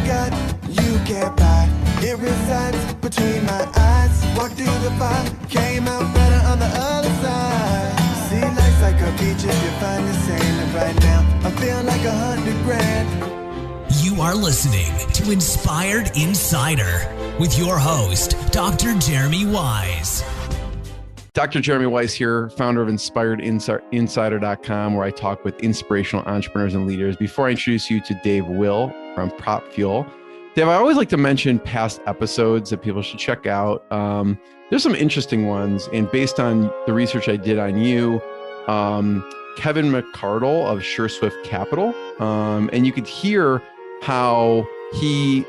got, you can't buy. It resides between my eyes. Walked through the fire, came out better on the other side. See, life's like a beach if you find the sailing right now. I feel like 100 grand. You are listening to Inspired Insider with your host, Dr. Jeremy Wise. Dr. Jeremy Wise here, founder of InspiredInsider.com, where I talk with inspirational entrepreneurs and leaders. Before I introduce you to Dave Will from PropFuel, Dave, I always like to mention past episodes that people should check out. There's some interesting ones, and based on the research I did on you, Kevin McCardle of SureSwift Capital, and you could hear how he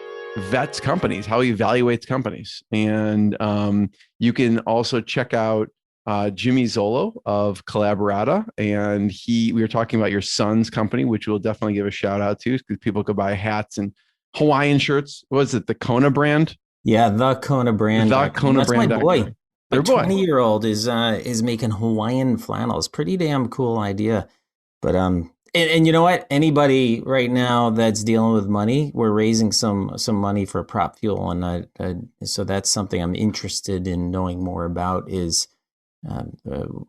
vets companies, how he evaluates companies. And you can also check out Jimmy Zolo of Collaborata. And we were talking about your son's company, which we'll definitely give a shout out to because people could buy hats and Hawaiian shirts. What is it? The Kona brand? Yeah, the Kona brand. That's my boy. My 20-year-old is making Hawaiian flannels. Pretty damn cool idea. But and you know what? Anybody right now that's dealing with money, we're raising some money for PropFuel, and so that's something I'm interested in knowing more about. Is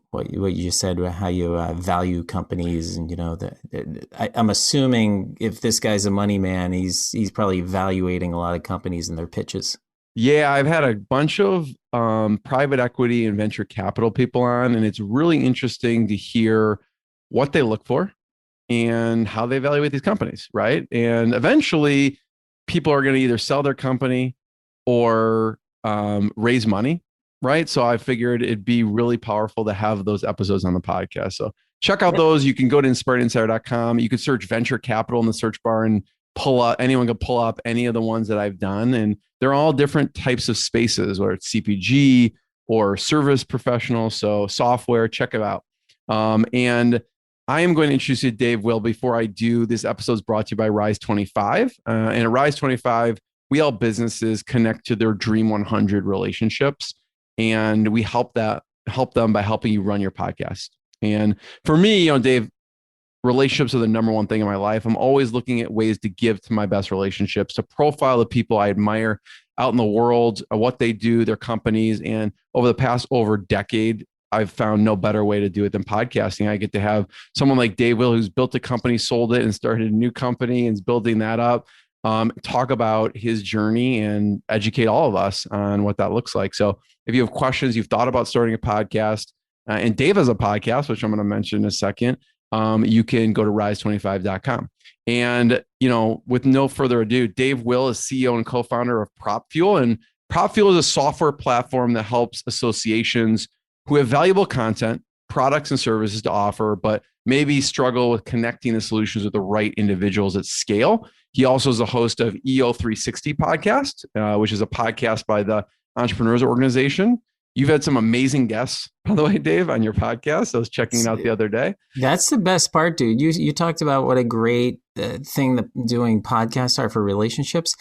what you said, how you value companies, and I'm assuming if this guy's a money man, he's probably evaluating a lot of companies and their pitches. Yeah, I've had a bunch of private equity and venture capital people on, and it's really interesting to hear what they look for and how they evaluate these companies, right? And eventually, people are going to either sell their company or raise money, right? So I figured it'd be really powerful to have those episodes on the podcast. So check out those. You can go to InspiredInsider.com. You can search venture capital in the search bar and anyone can pull up any of the ones that I've done. And they're all different types of spaces, whether it's CPG or service professionals. So software, check it out. And I am going to introduce you to Dave Will. Before I do, this episode is brought to you by Rise 25. And at Rise 25, we help businesses connect to their Dream 100 relationships. And we help them by helping you run your podcast. And for me, Dave, relationships are the number one thing in my life. I'm always looking at ways to give to my best relationships, to profile the people I admire out in the world, what they do, their companies. And over the past decade, I've found no better way to do it than podcasting. I get to have someone like Dave Will, who's built a company, sold it, and started a new company and is building that up, talk about his journey and educate all of us on what that looks like. So if you have questions, you've thought about starting a podcast, and Dave has a podcast, which I'm going to mention in a second, you can go to rise25.com. And, with no further ado, Dave Will is CEO and co-founder of PropFuel. And PropFuel is a software platform that helps associations who have valuable content, products, and services to offer, but maybe struggle with connecting the solutions with the right individuals at scale. He also is a host of EO360 podcast, which is a podcast by the Entrepreneurial organization. You've had some amazing guests, by the way, Dave, on your podcast. I was checking it out the other day. That's the best part, dude. You talked about what a great thing that doing podcasts are for relationships.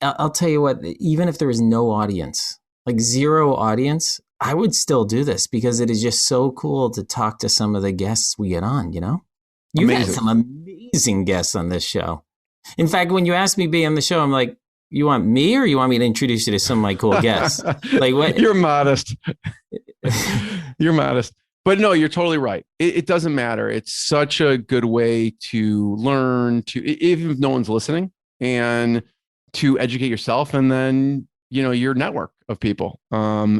I'll tell you what, even if there was no audience, like zero audience, I would still do this because it is just so cool to talk to some of the guests we get on, You've had some amazing guests on this show. In fact, when you asked me to be on the show, I'm like, you want me or you want me to introduce you to some of my cool guests? Like what? You're modest. You're modest. But no, you're totally right. It doesn't matter. It's such a good way to learn, even if no one's listening, and to educate yourself and then, your network of people.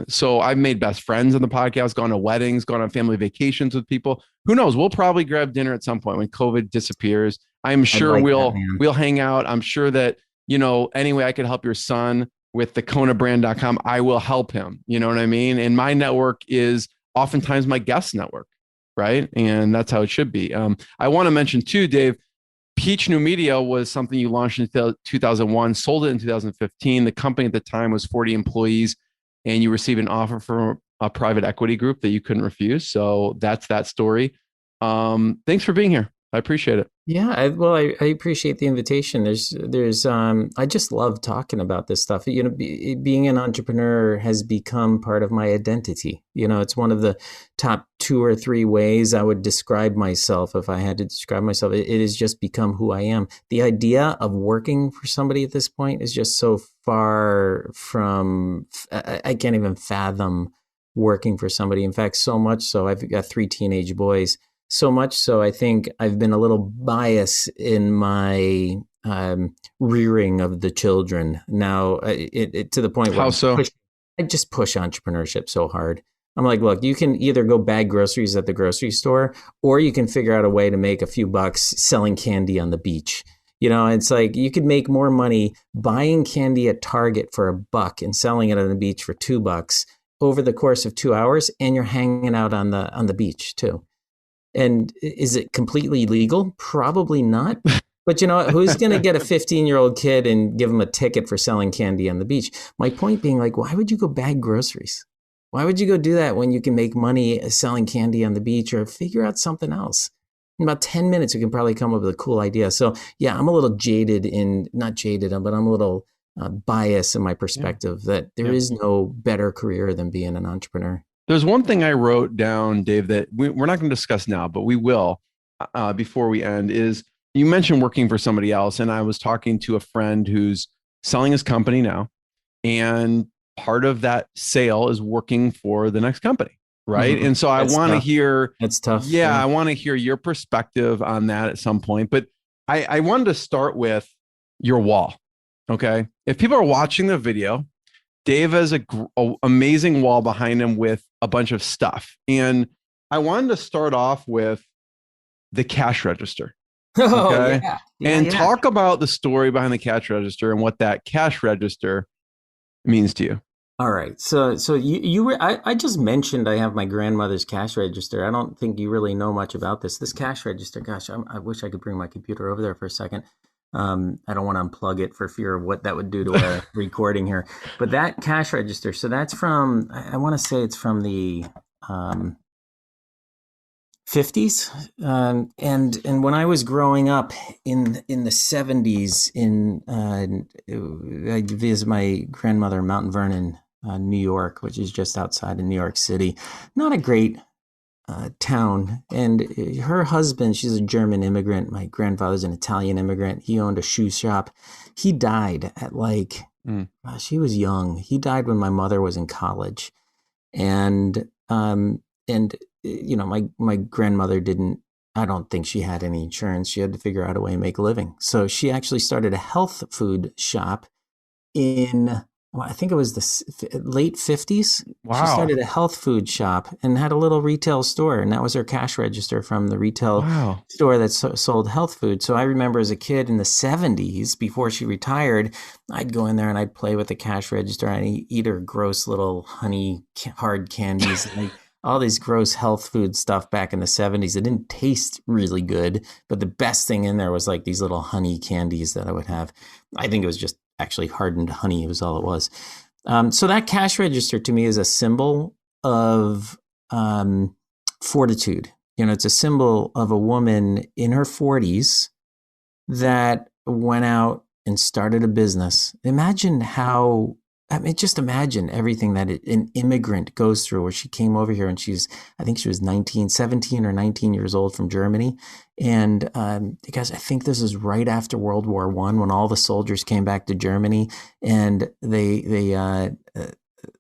So I've made best friends on the podcast, gone to weddings, gone on family vacations with people. Who knows? We'll probably grab dinner at some point when COVID disappears. I'm sure we'll hang out. I'm sure that, any way I could help your son with the konabrand.com, I will help him. You know what I mean? And my network is oftentimes my guest network, right? And that's how it should be. I want to mention too, Dave, Peach New Media was something you launched in 2001, sold it in 2015. The company at the time was 40 employees, and you received an offer from a private equity group that you couldn't refuse. So that's that story. Thanks for being here. I appreciate it. Yeah, I appreciate the invitation. I just love talking about this stuff. Being an entrepreneur has become part of my identity. It's one of the top 2 or 3 ways I would describe myself if I had to describe myself. It has just become who I am. The idea of working for somebody at this point is just so far from, I can't even fathom working for somebody. In fact, so much so, I've got 3 teenage boys. So much so, I think I've been a little biased in my rearing of the children. Now, to the point where How so? I just push entrepreneurship so hard. I'm like, look, you can either go bag groceries at the grocery store, or you can figure out a way to make a few bucks selling candy on the beach. It's like you could make more money buying candy at Target for $1 and selling it on the beach for $2 over the course of 2 hours, and you're hanging out on the beach too. And is it completely legal? Probably not. But who's going to get a 15-year-old kid and give him a ticket for selling candy on the beach? My point being, like, why would you go bag groceries? Why would you go do that when you can make money selling candy on the beach, or figure out something else? In about 10 minutes, you can probably come up with a cool idea. So yeah, I'm a little not jaded, but I'm a little biased in my perspective that there is no better career than being an entrepreneur. There's one thing I wrote down, Dave, that we're not going to discuss now, but we will before we end, is you mentioned working for somebody else. And I was talking to a friend who's selling his company now. And part of that sale is working for the next company. Right. Mm-hmm. And so I want to hear. That's tough. Yeah. I want to hear your perspective on that at some point. But I wanted to start with your wall. Okay. If people are watching the video, Dave has a amazing wall behind him with a bunch of stuff. And I wanted to start off with the cash register. Oh, okay? And talk about the story behind the cash register and what that cash register means to you. All right. So I just mentioned I have my grandmother's cash register. I don't think you really know much about this. This cash register, gosh, I wish I could bring my computer over there for a second. I don't want to unplug it for fear of what that would do to a recording here. But that cash register, so that's from, I want to say it's from the 50s. And when I was growing up in the 70s, I visited my grandmother in Mount Vernon, New York, which is just outside of New York City. Not a great town. And her husband, she's a German immigrant. My grandfather's an Italian immigrant. He owned a shoe shop. He died at she was young. He died when my mother was in college. And my grandmother I don't think she had any insurance. She had to figure out a way to make a living. So she actually started a health food shop I think it was the late 50s. Wow. She started a health food shop and had a little retail store. And that was her cash register from the retail store that sold health food. So I remember as a kid in the 70s, before she retired, I'd go in there and I'd play with the cash register and I'd eat her gross little honey hard candies. And all these gross health food stuff back in the 70s. It didn't taste really good, but the best thing in there was like these little honey candies that I would have. I think it was just actually hardened honey was all it was. So that cash register to me is a symbol of fortitude. It's a symbol of a woman in her 40s that went out and started a business. Just imagine everything that an immigrant goes through, where she came over here and I think she was 17 or 19 years old from Germany. And because I think this is right after World War I, when all the soldiers came back to Germany, and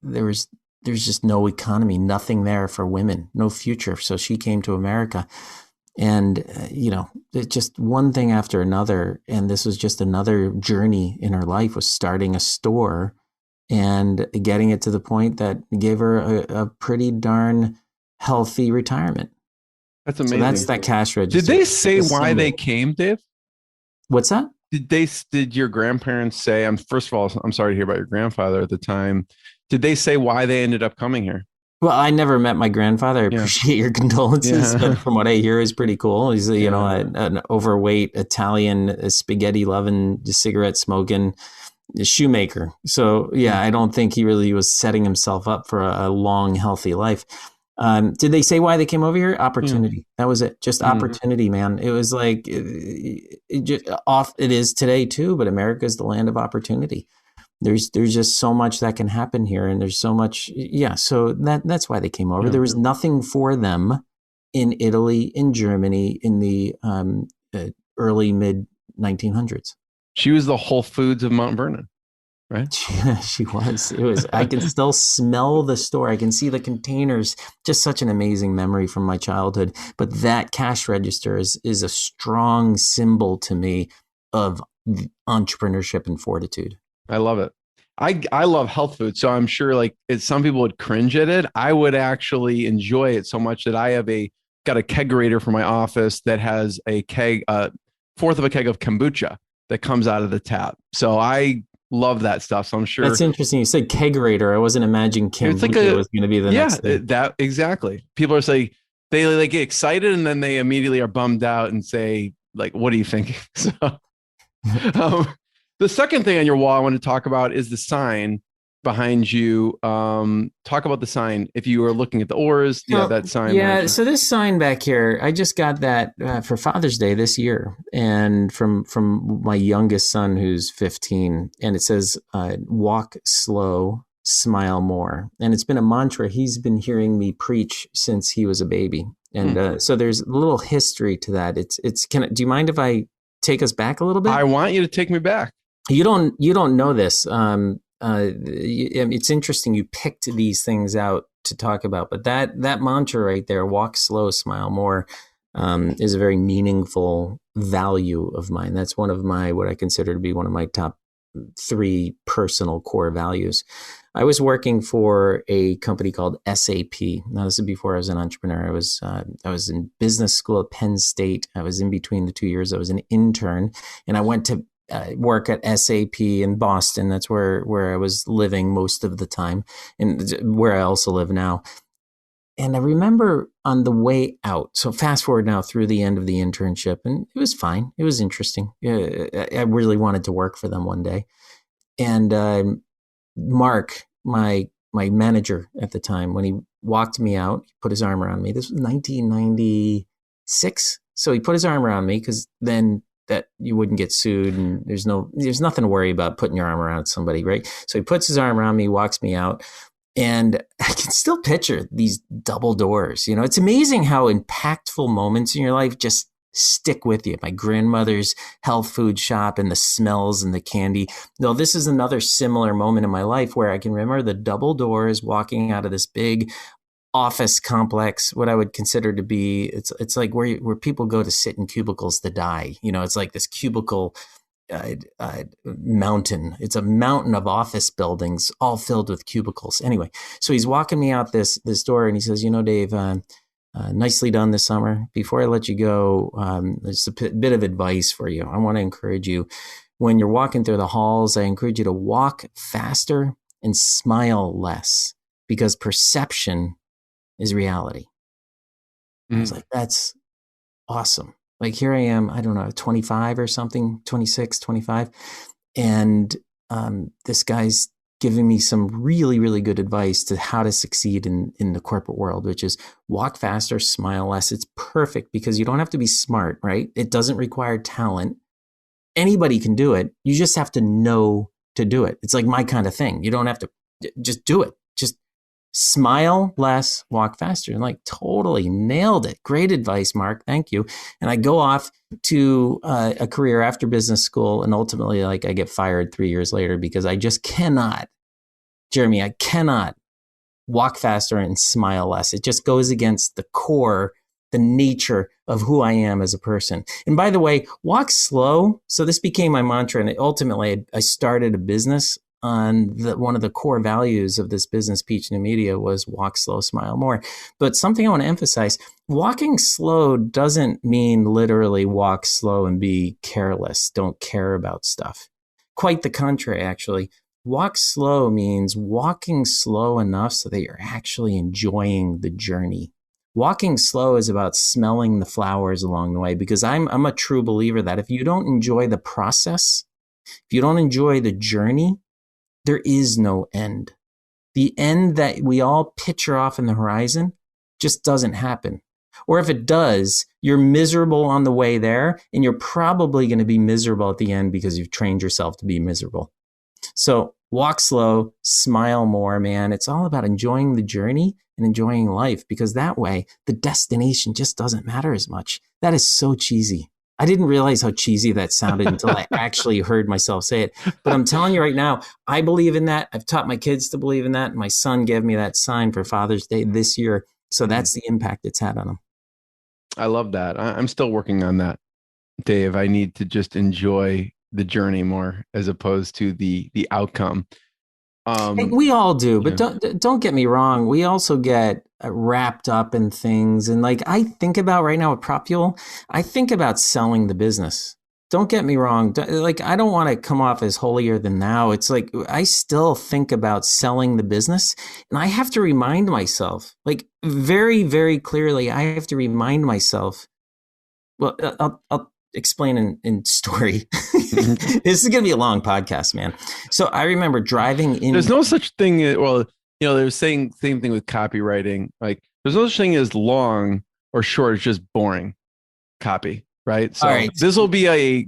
there's just no economy, nothing there for women, no future. So she came to America. And, it just one thing after another. And this was just another journey in her life, was starting a store and getting it to the point that gave her a pretty darn healthy retirement. That's amazing. So that's that cash register. Did they say why they came, Dave? What's that? Did your grandparents say, first of all, I'm sorry to hear about your grandfather at the time. Did they say why they ended up coming here? Well, I never met my grandfather. I appreciate your condolences, but from what I hear, he's pretty cool. He's, an overweight Italian, spaghetti-loving, cigarette-smoking shoemaker. So, I don't think he really was setting himself up for a long, healthy life. Did they say why they came over here? Opportunity. That was it. Just Mhm. opportunity, man. It was like it just off. It is today too, but America is the land of opportunity. There's just so much that can happen here, and there's so much. Yeah, so that's why they came over. Yeah. There was nothing for them in Italy, in Germany, in the early mid 1900s. She was the Whole Foods of Mount Vernon, right? She was. It was. I can still smell the store. I can see the containers. Just such an amazing memory from my childhood. But that cash register is a strong symbol to me of entrepreneurship and fortitude. I love it. I love health food, so I'm sure like some people would cringe at it. I would actually enjoy it so much that I have got a kegerator for my office that has a keg, fourth of a keg of kombucha that comes out of the tap. So I love that stuff. So I'm sure That's interesting. You said kegerator. I wasn't imagining kombucha was going to be the next thing. That exactly. People are saying they like get excited and then they immediately are bummed out and say like, "What are you thinking?" So. The second thing on your wall I want to talk about is the sign behind you. Talk about the sign. If you are looking at the oars, that sign. Yeah, so this sign back here, I just got that for Father's Day this year, and from my youngest son who's 15, and it says, "Walk slow, smile more," and it's been a mantra he's been hearing me preach since he was a baby, and so there's a little history to that. Do you mind if I take us back a little bit? I want you to take me back. You don't know this. It's interesting you picked these things out to talk about, but that mantra right there, walk slow, smile more, is a very meaningful value of mine. That's one of what I consider to be one of my top 3 personal core values. I was working for a company called SAP. Now, this is before I was an entrepreneur. I was in business school at Penn State. I was in between the 2 years. I was an intern, and I went to work at SAP in Boston. That's where I was living most of the time, and where I also live now. And I remember on the way out, so fast forward now through the end of the internship, and it was fine. It was interesting. I really wanted to work for them one day. And Mark, my manager at the time, when he walked me out, he put his arm around me. This was 1996. So he put his arm around me because then that you wouldn't get sued, and there's nothing to worry about putting your arm around somebody, right? So he puts his arm around me, walks me out, and I can still picture these double doors. It's amazing how impactful moments in your life just stick with you. My grandmother's health food shop and the smells and the candy. No, this is another similar moment in my life where I can remember the double doors, walking out of this big office complex, what I would consider to be, it's like where people go to sit in cubicles to die. It's like this cubicle mountain. It's a mountain of office buildings all filled with cubicles. Anyway, so he's walking me out this door, and he says, Dave, nicely done this summer. Before I let you go, there's a bit of advice for you. I want to encourage you when you're walking through the halls. I encourage you to walk faster and smile less, because perception is reality. I was like, that's awesome. Like, here I am, I don't know, 25 or something, 26, 25. And this guy's giving me some really, really good advice to how to succeed in the corporate world, which is walk faster, smile less. It's perfect because you don't have to be smart, right? It doesn't require talent. Anybody can do it. You just have to know to do it. It's like my kind of thing. You don't have to just do it. Just smile less, walk faster. And like, totally nailed it. Great advice, Mark. Thank you. And I go off to a career after business school. And ultimately, like, I get fired 3 years later because I just cannot, Jeremy, I cannot walk faster and smile less. It just goes against the core, the nature of who I am as a person. And by the way, walk slow. So this became my mantra. And ultimately, I started a business on one of the core values of this business, Peach New Media, was walk slow, smile more. But something I want to emphasize, walking slow doesn't mean literally walk slow and be careless, don't care about stuff. Quite the contrary, actually. Walk slow means walking slow enough so that you're actually enjoying the journey. Walking slow is about smelling the flowers along the way, because I'm a true believer that if you don't enjoy the process, if you don't enjoy the journey, there is no end. The end that we all picture off in the horizon, just doesn't happen. Or if it does, you're miserable on the way there, and you're probably going to be miserable at the end because you've trained yourself to be miserable. So walk slow, smile more, man. It's all about enjoying the journey and enjoying life, because that way the destination just doesn't matter as much. That is so cheesy. I didn't realize how cheesy that sounded until I actually heard myself say it. But I'm telling you right now, I believe in that. I've taught my kids to believe in that. My son gave me that sign for Father's Day this year. So that's the impact it's had on him. I love that. I'm still working on that, Dave. I need to just enjoy the journey more as opposed to the outcome. We all do, but don't get me wrong. We also get wrapped up in things. And like I think about right now with PropFuel, I think about selling the business. Don't get me wrong. Like I don't want to come off as holier than thou. It's like I still think about selling the business, and I have to remind myself, like very, very clearly, I have to remind myself. Well, I'll explain in story. This is going to be a long podcast, man. So I remember driving in. There's no such thing. Well, they're saying same thing with copywriting. Like there's no such thing as long or short. It's just boring copy, right? So right. This will be a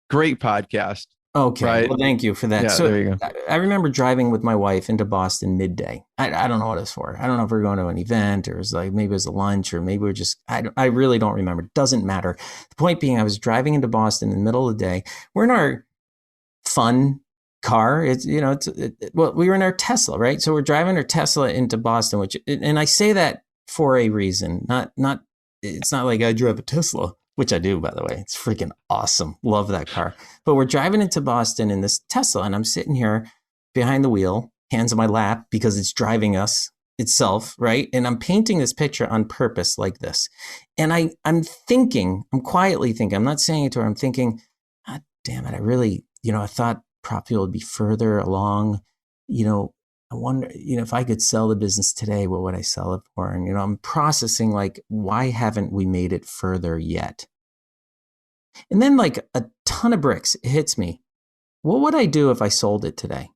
great podcast. Okay. Right? Well, thank you for that. Yeah, So there you go. I remember driving with my wife into Boston midday. I don't know what it was for. I don't know if we were going to an event or it was like maybe it was a lunch or maybe we were just, I really don't remember. It doesn't matter. The point being, I was driving into Boston in the middle of the day. We're in our fun car. Well, we were in our Tesla, right? So we're driving our Tesla into Boston, and I say that for a reason. It's not like I drove a Tesla, which I do, by the way. It's freaking awesome. Love that car. But we're driving into Boston in this Tesla, and I'm sitting here behind the wheel, hands on my lap, because it's driving us itself, right? And I'm painting this picture on purpose like this. And I'm quietly thinking, I'm not saying it to her, I'm thinking, God damn it, I really, I thought PropFuel would be further along. I wonder, if I could sell the business today, what would I sell it for? And, I'm processing like, why haven't we made it further yet? And then like a ton of bricks hits me. What would I do if I sold it today?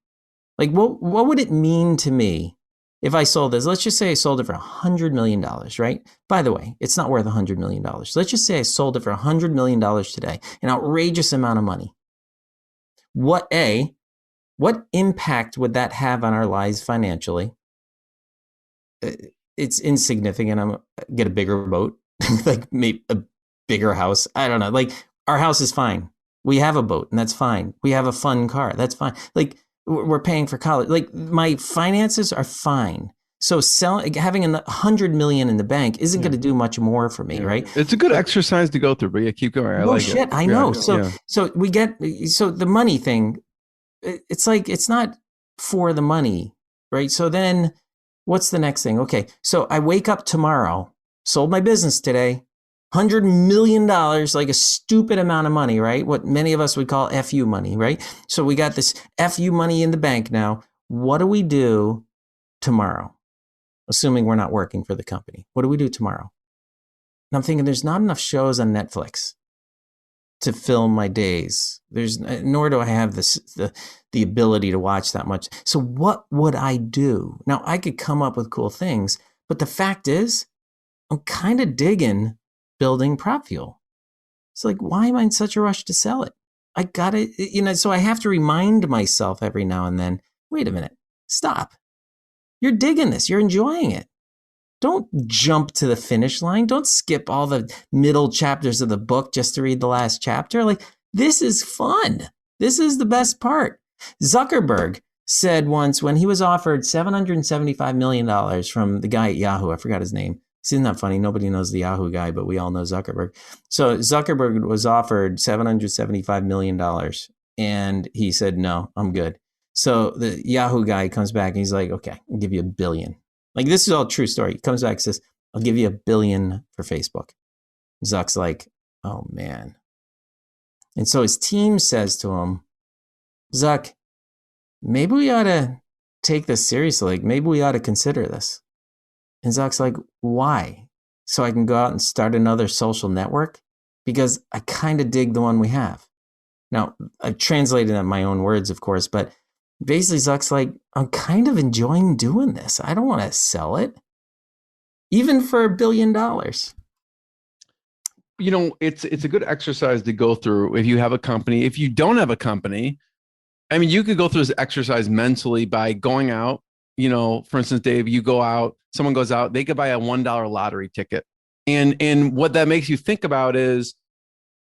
Like, what would it mean to me if I sold this? Let's just say I sold it for $100 million, right? By the way, it's not worth $100 million. Let's just say I sold it for $100 million today, an outrageous amount of money. What impact would that have on our lives financially? It's insignificant. I'm gonna get a bigger boat, like maybe a bigger house. I don't know. Like our house is fine. We have a boat and that's fine. We have a fun car. That's fine. Like we're paying for college. Like my finances are fine. So having $100 million in the bank isn't going to do much more for me, right? It's a good exercise to go through, but yeah, keep going. I like it. I know. So the money thing, it's like, it's not for the money, right? So then what's the next thing? Okay. So I wake up tomorrow, sold my business today, $100 million, like a stupid amount of money, right? What many of us would call FU money, right? So we got this FU money in the bank now. What do we do tomorrow? Assuming we're not working for the company. What do we do tomorrow? And I'm thinking there's not enough shows on Netflix to fill my days. Nor do I have the ability to watch that much. So what would I do? Now I could come up with cool things, but the fact is I'm kind of digging building PropFuel. It's like, why am I in such a rush to sell it? I got it, so I have to remind myself every now and then, wait a minute, stop. You're digging this. You're enjoying it. Don't jump to the finish line. Don't skip all the middle chapters of the book just to read the last chapter. Like, this is fun. This is the best part. Zuckerberg said once when he was offered $775 million from the guy at Yahoo, I forgot his name. Isn't that funny? Nobody knows the Yahoo guy, but we all know Zuckerberg. So Zuckerberg was offered $775 million and he said, no, I'm good. So the Yahoo guy comes back and he's like, okay, I'll give you $1 billion. Like, this is all true story. He comes back and says, I'll give you $1 billion for Facebook. Zuck's like, oh man. And so his team says to him, Zuck, maybe we ought to take this seriously. Like, maybe we ought to consider this. And Zuck's like, why? So I can go out and start another social network? Because I kind of dig the one we have. Now, I've translated that in my own words, of course, but basically Zuck's like, I'm kind of enjoying doing this. I don't want to sell it. even for $1 billion. It's a good exercise to go through if you have a company. If you don't have a company, I mean, you could go through this exercise mentally by going out. For instance, Dave, you go out, someone goes out, they could buy a $1 lottery ticket. And what that makes you think about is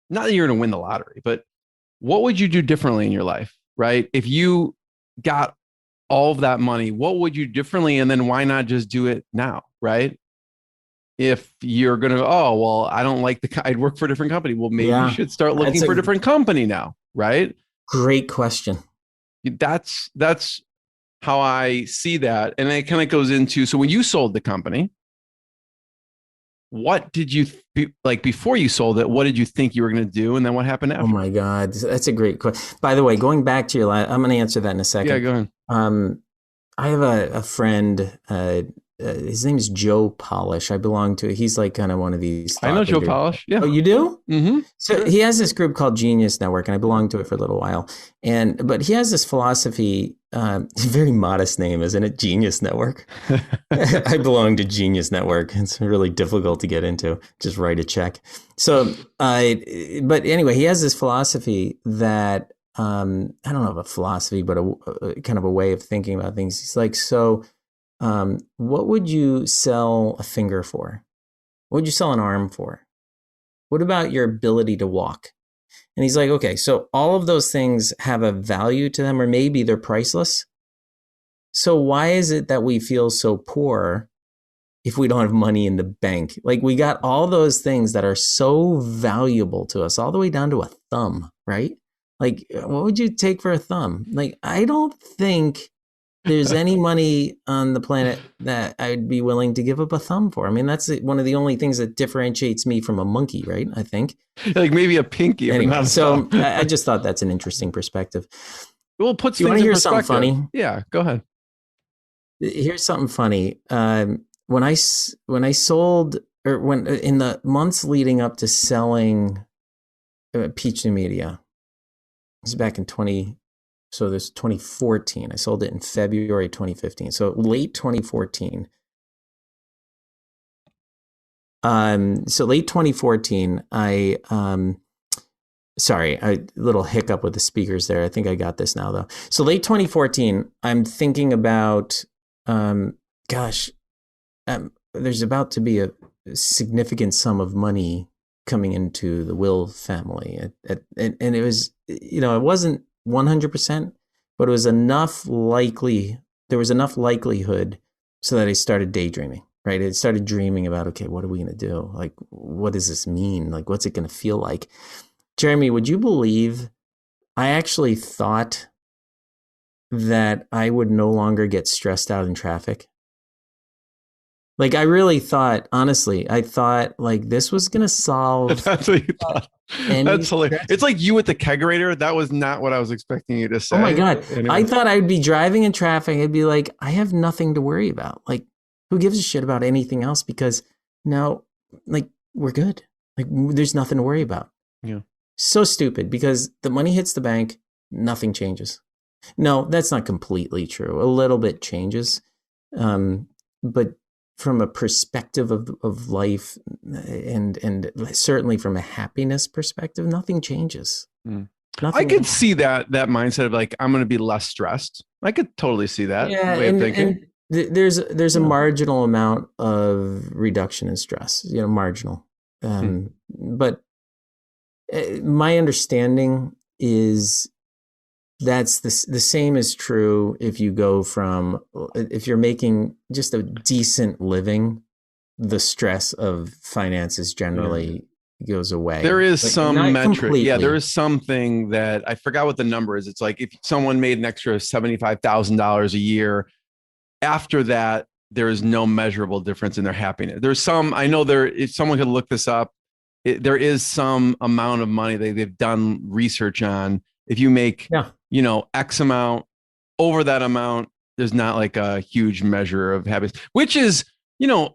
not that you're going to win the lottery, but what would you do differently in your life, right? If you got all of that money, what would you do differently? And then why not just do it now, right? If you're going to, oh, well, I don't like I'd work for a different company. Well, maybe you should start looking for a different company now, right? Great question. That's how I see that. And it kind of goes into, so when you sold the company, what did you like before you sold it? What did you think you were going to do? And then what happened after? Oh my God. That's a great question. By the way, going back to your last, I'm going to answer that in a second. Yeah, go ahead. I have a friend, his name is Joe Polish. I belong to, he's like kind of one of these. I know Joe Polish. Yeah. Oh, you do? Mm-hmm. So he has this group called Genius Network, and I belonged to it for a little while. But he has this philosophy, very modest name, isn't it? Genius Network. I belong to Genius Network. It's really difficult to get into. Just write a check. So, but anyway, he has this philosophy that, I don't know if a philosophy, but a kind of a way of thinking about things. He's like, what would you sell a finger for? What would you sell an arm for? What about your ability to walk? And he's like, okay, so all of those things have a value to them, or maybe they're priceless. So why is it that we feel so poor if we don't have money in the bank? Like, we got all those things that are so valuable to us, all the way down to a thumb, right? Like, what would you take for a thumb? Like, I don't think there's any money on the planet that I'd be willing to give up a thumb for. I mean, that's one of the only things that differentiates me from a monkey, right? I think. Like maybe a pinky. Anyway, so I just thought that's an interesting perspective. Well, puts you want to hear something funny? Yeah, go ahead. Here's something funny. When I sold, or when in the months leading up to selling Peach New Media, this is back in 2014. I sold it in February 2015. So late 2014. Late 2014, a little hiccup with the speakers there. I think I got this now though. So late 2014, I'm thinking about, there's about to be a significant sum of money coming into the Will family. And it was, it wasn't 100%, but it was there was enough likelihood so that I started daydreaming, right? I started dreaming about, okay, what are we going to do? Like, what does this mean? Like, what's it going to feel like? Jeremy, would you believe I actually thought that I would no longer get stressed out in traffic? Like, I really thought, honestly, like this was going to solve. That's what you thought. That's hilarious. It's like you with the kegerator. That was not what I was expecting you to say. Oh my God. Anyway. I thought I'd be driving in traffic. I'd be like, I have nothing to worry about. Like, who gives a shit about anything else? Because now, like, we're good. Like, there's nothing to worry about. Yeah. So stupid, because the money hits the bank, nothing changes. No, that's not completely true. A little bit changes. But from a perspective of life, and certainly from a happiness perspective, nothing changes. I could see that mindset of like, I'm going to be less stressed. I could totally see that way of thinking. And there's a marginal amount of reduction in stress, marginal. But my understanding is that's the same is true if you're making just a decent living, the stress of finances generally goes away. There is some metric. Completely. Yeah, there is something that I forgot what the number is. It's like if someone made an extra $75,000 a year, after that, there is no measurable difference in their happiness. There's some, I know if someone could look this up, there is some amount of money they've done research on. If you make, X amount over that amount, there's not like a huge measure of happiness, which is, if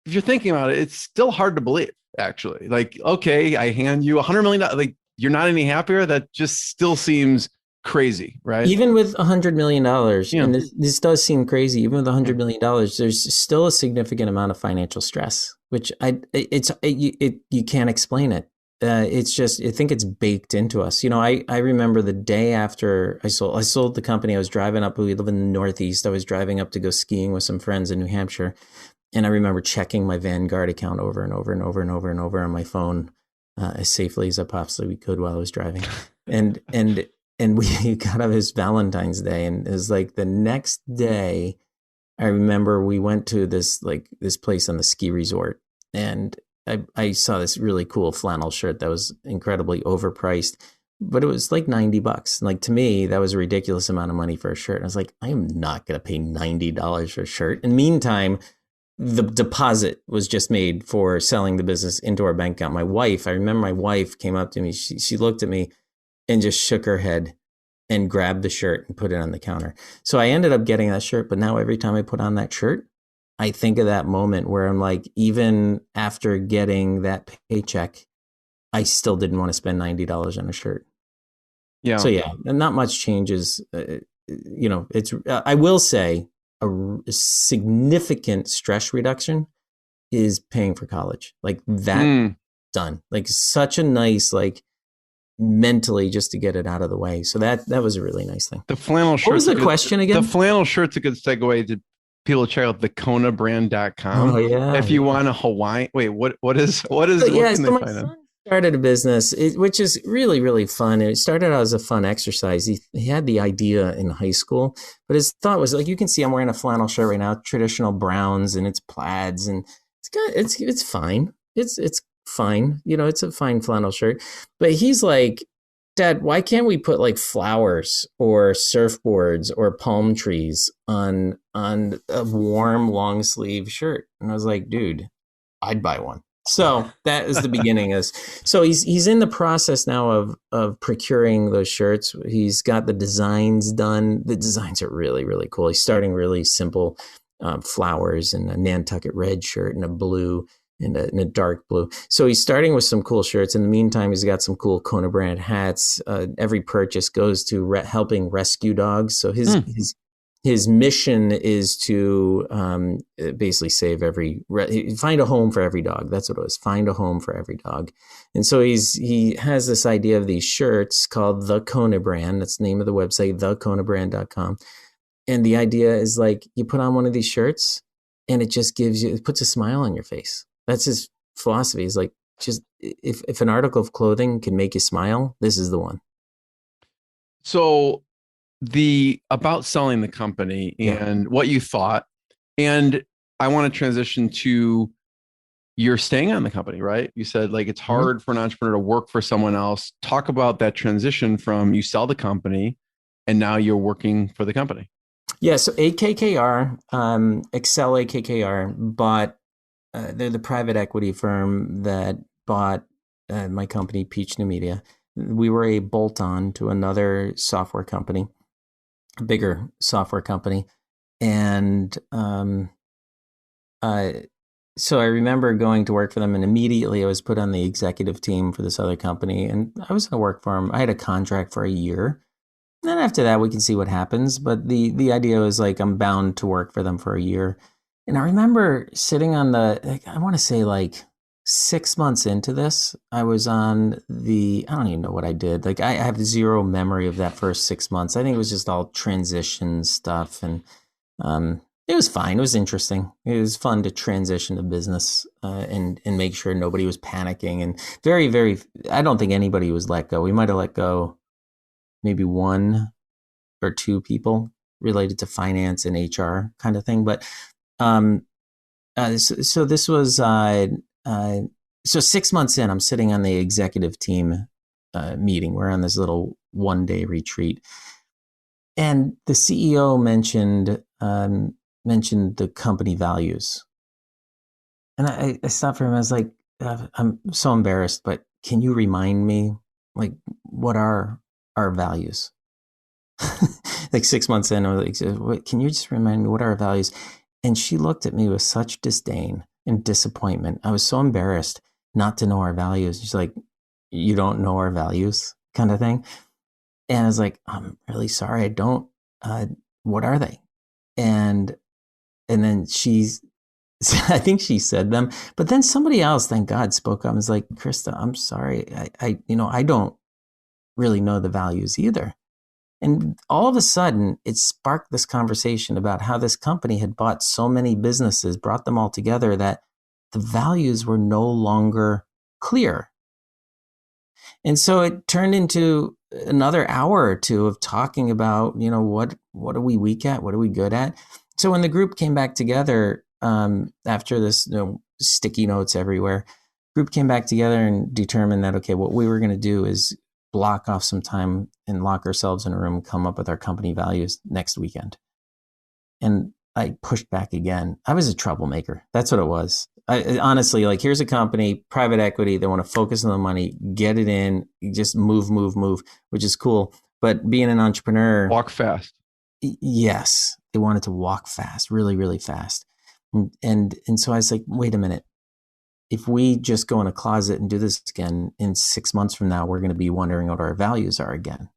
you're thinking about it, it's still hard to believe, actually. Like, okay, I hand you $100 million. Like, you're not any happier. That just still seems crazy, right? Even with $100 million, Yeah. and this does seem crazy, even with $100 million, there's still a significant amount of financial stress, which you can't explain it. It's just, I think it's baked into us. I remember the day after I sold the company. I was driving up. We live in the Northeast. I was driving up to go skiing with some friends in New Hampshire, and I remember checking my Vanguard account over and over and over and over and over on my phone, as safely as I possibly could while I was driving, and we got up his Valentine's Day, and it was like the next day. I remember we went to this place on the ski resort, and I saw this really cool flannel shirt that was incredibly overpriced, but it was like $90. Like, to me, that was a ridiculous amount of money for a shirt. And I was like, I am not going to pay $90 for a shirt. In the meantime, the deposit was just made for selling the business into our bank account. I remember my wife came up to me. She looked at me and just shook her head and grabbed the shirt and put it on the counter. So I ended up getting that shirt. But now every time I put on that shirt, I think of that moment where I'm like, even after getting that paycheck, I still didn't want to spend $90 on a shirt. Yeah. So yeah, not much changes. It's, I will say, a significant stress reduction is paying for college. Like that done. Like such a nice, like, mentally, just to get it out of the way. So that was a really nice thing. The flannel shirt. What was the question again? The flannel shirt's a good segue to people check out thekonabrand.com. Oh yeah. If you want a Hawaiian, wait, what is what can they my find son on? started a business, which is really, really fun. It started out as a fun exercise. He had the idea in high school, but his thought was, like, you can see I'm wearing a flannel shirt right now, traditional browns, and it's plaids, and it's fine. It's fine. It's a fine flannel shirt. But he's like, Dad, why can't we put like flowers or surfboards or palm trees on a warm long sleeve shirt? And I was like, dude, I'd buy one. So that is the beginning. So he's in the process now of procuring those shirts. He's got the designs done. The designs are really, really cool. He's starting really simple, flowers and a Nantucket red shirt and a blue and a dark blue. So he's starting with some cool shirts. In the meantime, he's got some cool Kona brand hats. Every purchase goes to helping rescue dogs. So his mission is to basically save find a home for every dog. That's what it was. Find a home for every dog. And so he has this idea of these shirts called the Kona brand. That's the name of the website, thekonabrand.com. And the idea is, like, you put on one of these shirts and it puts a smile on your face. That's his philosophy. He's like, just if an article of clothing can make you smile, this is the one. So about selling the company and what you thought, and I want to transition to you're staying on the company, right? You said, like, it's hard for an entrepreneur to work for someone else. Talk about that transition from you sell the company and now you're working for the company. Yeah. So AKKR, Excel AKKR bought, they're the private equity firm that bought my company, Peach New Media. We were a bolt-on to another software company, a bigger software company. And so I remember going to work for them, and immediately I was put on the executive team for this other company, and I was going to work for them. I had a contract for a year. And then after that, we can see what happens. But the idea was, like, I'm bound to work for them for a year. And I remember sitting on I want to say, like, 6 months into this, I was on I don't even know what I did. Like, I have zero memory of that first 6 months. I think it was just all transition stuff. And it was fine. It was interesting. It was fun to transition to business and make sure nobody was panicking. And very, very, I don't think anybody was let go. We might have let go maybe one or two people related to finance and HR kind of thing. But so this was, so 6 months in, I'm sitting on the executive team meeting. We're on this little one-day retreat. And the CEO mentioned the company values. And I stopped for him. I was like, I'm so embarrassed, but can you remind me, like, what are our values? Like 6 months in, I was like, can you just remind me what are our values? And she looked at me with such disdain and disappointment. I was so embarrassed not to know our values. She's like, you don't know our values, kind of thing. And I was like, I'm really sorry. I don't, what are they? And, and then I think she said them, but then somebody else, thank God, spoke up and was like, Krista, I'm sorry. I don't really know the values either. And all of a sudden, it sparked this conversation about how this company had bought so many businesses, brought them all together, that the values were no longer clear. And so it turned into another hour or two of talking about, what are we weak at? What are we good at? So when the group came back together after this, sticky notes everywhere, group came back together and determined that, okay, what we were going to do is block off some time and lock ourselves in a room, come up with our company values next weekend. And I pushed back again. I was a troublemaker. That's what it was. I honestly, like, here's a company, private equity. They want to focus on the money, get it in, just move, which is cool. But being an entrepreneur, walk fast. Yes, they wanted to walk fast, really, really fast. And so I was like, wait a minute. If we just go in a closet and do this again, in 6 months from now, we're going to be wondering what our values are again.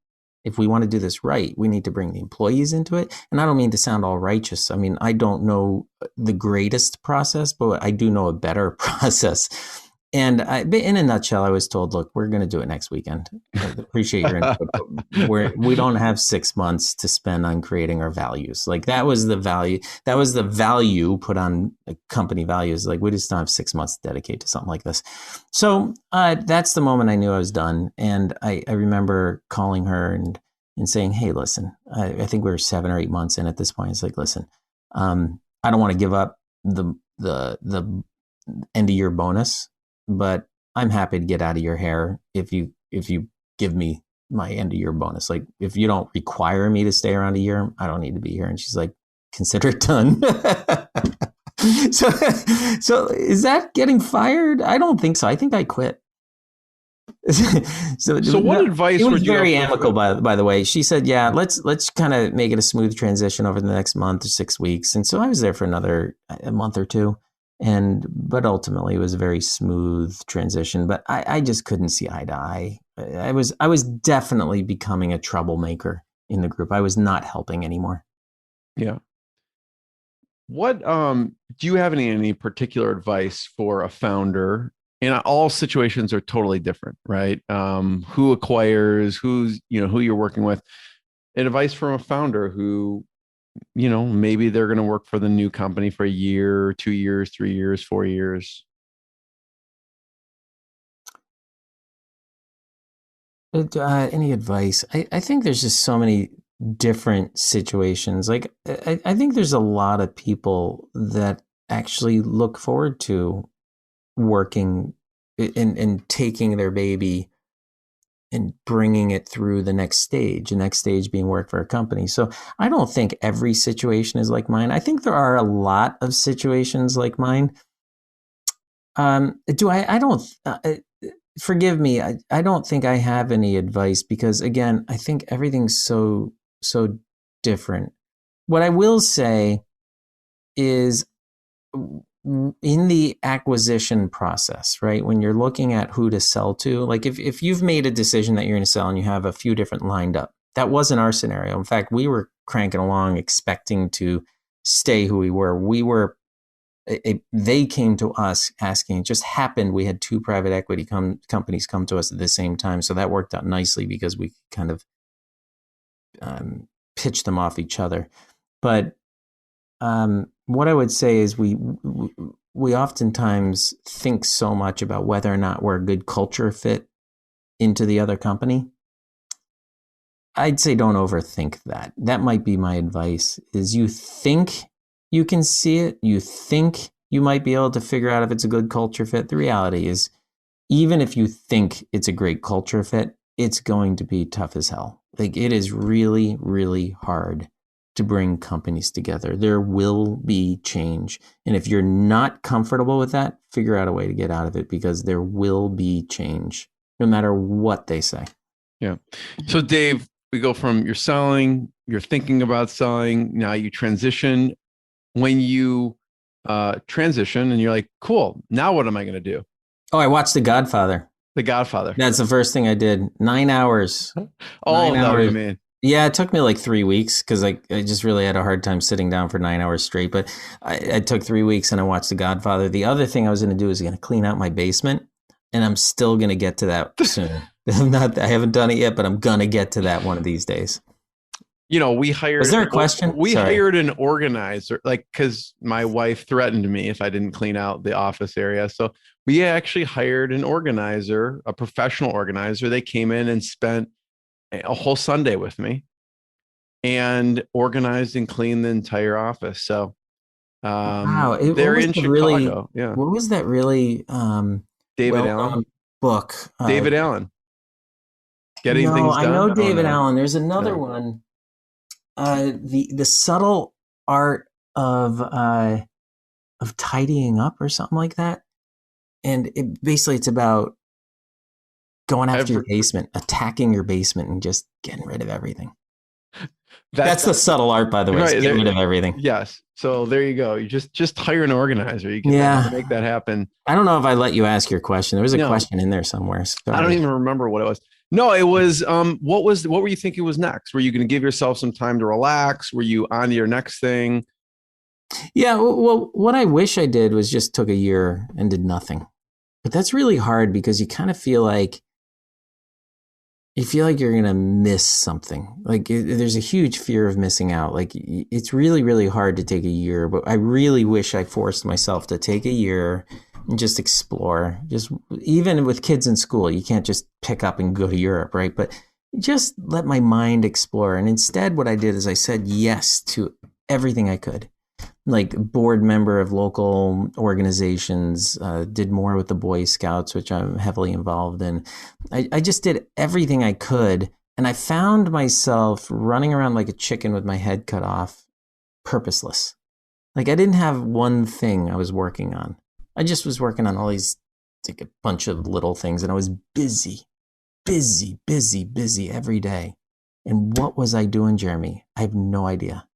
If we want to do this right, we need to bring the employees into it. And I don't mean to sound all righteous. I mean, I don't know the greatest process, but I do know a better process. And in a nutshell, I was told, look, we're going to do it next weekend. I appreciate your input. But we don't have 6 months to spend on creating our values. Like, that was the value. That was the value put on company values. Like, we just don't have 6 months to dedicate to something like this. So that's the moment I knew I was done. And I remember calling her and saying, hey, listen, I think we were 7 or 8 months in at this point. It's like, listen, I don't want to give up the end of year bonus, but I'm happy to get out of your hair if you give me my end of year bonus. Like, if you don't require me to stay around a year, I don't need to be here. And she's like, consider it done. So is that getting fired? I don't think so. I think I quit. So what advice would you? It was would you very have amicable, by the way. She said, yeah, let's kind of make it a smooth transition over the next month or 6 weeks. And so I was there for another a month or two. But ultimately it was a very smooth transition, but I just couldn't see eye to eye. I was definitely becoming a troublemaker in the group. I was not helping anymore. Yeah. What do you have any particular advice for a founder? And all situations are totally different, right? Who acquires, who you're working with. And advice from a founder who, maybe they're going to work for the new company for a year, 2 years, 3 years, 4 years. Any advice? I think there's just so many different situations. Like, I think there's a lot of people that actually look forward to working and taking their baby and bringing it through the next stage being work for a company. So I don't think every situation is like mine. I think there are a lot of situations like mine. Forgive me. I don't think I have any advice because, again, I think everything's so different. What I will say is, in the acquisition process, right? When you're looking at who to sell to, like if you've made a decision that you're going to sell and you have a few different lined up, that wasn't our scenario. In fact, we were cranking along expecting to stay who we were. They came to us asking, it just happened. We had 2 private equity companies come to us at the same time. So that worked out nicely because we kind of pitched them off each other. But what I would say is we oftentimes think so much about whether or not we're a good culture fit into the other company. I'd say don't overthink that. That might be my advice, is you think you can see it. You think you might be able to figure out if it's a good culture fit. The reality is, even if you think it's a great culture fit, it's going to be tough as hell. Like, it is really, really hard to bring companies together. There will be change. And if you're not comfortable with that, figure out a way to get out of it, because there will be change no matter what they say. Yeah. So Dave, we go from you're selling, you're thinking about selling, now you transition. When you transition and you're like, cool, now what am I going to do? Oh, I watched The Godfather. The Godfather. That's the first thing I did. 9 hours. All 9 of that, hours. I mean. Yeah, it took me like 3 weeks because I just really had a hard time sitting down for 9 hours straight. But I took 3 weeks and I watched The Godfather. The other thing I was going to do is going to clean out my basement, and I'm still going to get to that soon. I haven't done it yet, but I'm going to get to that one of these days. You know, we hired. Was there a question? We hired an organizer, like, because my wife threatened me if I didn't clean out the office area. So we actually hired an organizer, a professional organizer. They came in and spent a whole Sunday with me and organized and cleaned the entire office. So Wow, they're in Chicago. Yeah. What was that really David Allen book? David Allen. Getting things done. I know David Allen. There's another No. one. The subtle art of tidying up or something like that. And it's about going after your basement, attacking your basement, and just getting rid of everything. That's the subtle art, by the way. Right, getting rid of everything. Yes. So there you go. You just hire an organizer. You can make that happen. I don't know if I let you ask your question. There was a question in there somewhere. Sorry. I don't even remember what it was. No, it was what were you thinking was next? Were you going to give yourself some time to relax? Were you on to your next thing? Yeah, well, what I wish I did was just took a year and did nothing. But that's really hard because you kind of feel like you're going to miss something. Like there's a huge fear of missing out. Like it's really, really hard to take a year, but I really wish I forced myself to take a year and just explore. Just even with kids in school, you can't just pick up and go to Europe, right? But just let my mind explore. And instead what I did is I said yes to everything I could. Like board member of local organizations, did more with the Boy Scouts, which I'm heavily involved in. I just did everything I could. And I found myself running around like a chicken with my head cut off, purposeless. Like I didn't have one thing I was working on. I just was working on all these, like a bunch of little things. And I was busy every day. And what was I doing, Jeremy? I have no idea.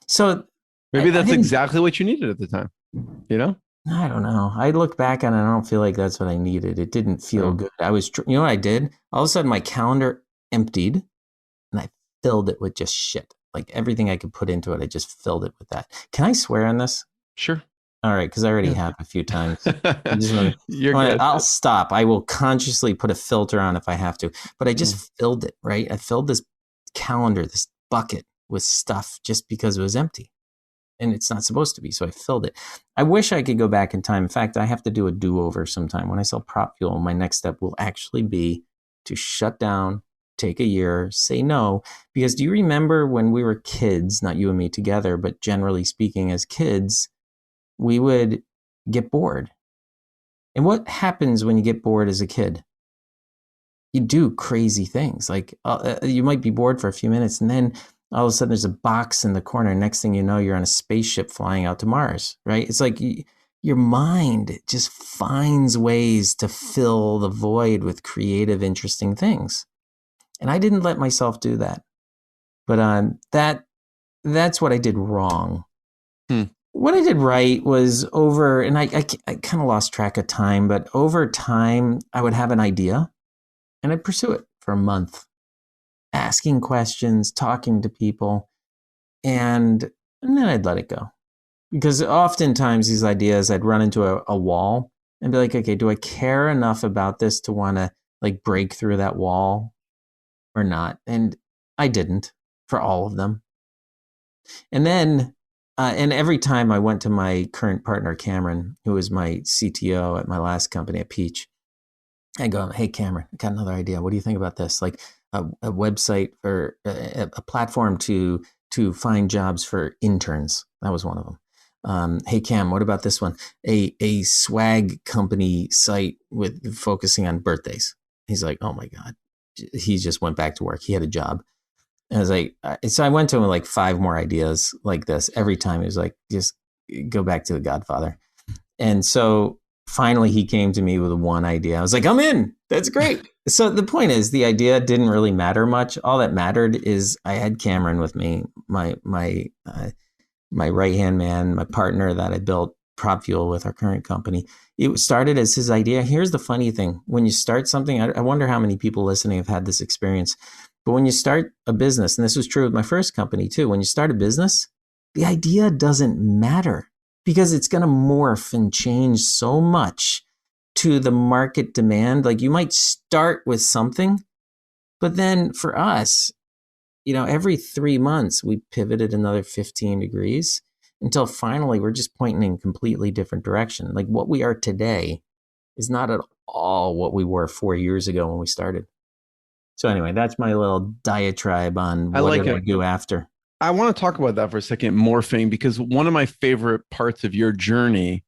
So maybe that's exactly what you needed at the time, you know? I don't know. I look back on it, I don't feel like that's what I needed. It didn't feel good. You know what I did? All of a sudden my calendar emptied and I filled it with just shit. Like everything I could put into it, I just filled it with that. Can I swear on this? Sure. All right, because I already have a few times. You're good. I'll stop. I will consciously put a filter on if I have to. But I just filled it, right? I filled this calendar, this bucket with stuff just because it was empty. And it's not supposed to be, so I filled it. I wish I could go back in time. In fact, I have to do a do-over sometime. When I sell PropFuel, my next step will actually be to shut down, take a year, say no. Because do you remember when we were kids, not you and me together, but generally speaking as kids, we would get bored. And what happens when you get bored as a kid? You do crazy things. Like you might be bored for a few minutes and then all of a sudden there's a box in the corner. Next thing you know, you're on a spaceship flying out to Mars, right? It's like your mind just finds ways to fill the void with creative, interesting things. And I didn't let myself do that. But that's what I did wrong. What I did right was and I kind of lost track of time, but over time, I would have an idea and I'd pursue it for a month, asking questions, talking to people, and then I'd let it go. Because oftentimes these ideas, I'd run into a wall and be like, okay, do I care enough about this to want to like break through that wall or not? And I didn't for all of them. And then and every time I went to my current partner, Cameron, who was my CTO at my last company at Peach, I go, hey, Cameron, I got another idea. What do you think about this? Like a website or a platform to find jobs for interns. That was one of them. Hey, Cam, what about this one? A swag company site with focusing on birthdays. He's like, oh my God. He just went back to work. He had a job. And I was like, so I went to him with like 5 more ideas like this. Every time he was like, just go back to The Godfather. And so finally he came to me with one idea. I was like, I'm in. That's great. So the point is the idea didn't really matter much. All that mattered is I had Cameron with me, my right-hand man, my partner that I built PropFuel with our current company. It started as his idea. Here's the funny thing. When you start something, I wonder how many people listening have had this experience. But when you start a business, and this was true with my first company too, when you start a business, the idea doesn't matter because it's going to morph and change so much to the market demand. Like you might start with something, but then for us, every 3 months we pivoted another 15 degrees until finally we're just pointing in a completely different direction. Like what we are today is not at all what we were 4 years ago when we started. So anyway, that's my little diatribe on what did I do after. I want to talk about that for a second, morphing, because one of my favorite parts of your journey,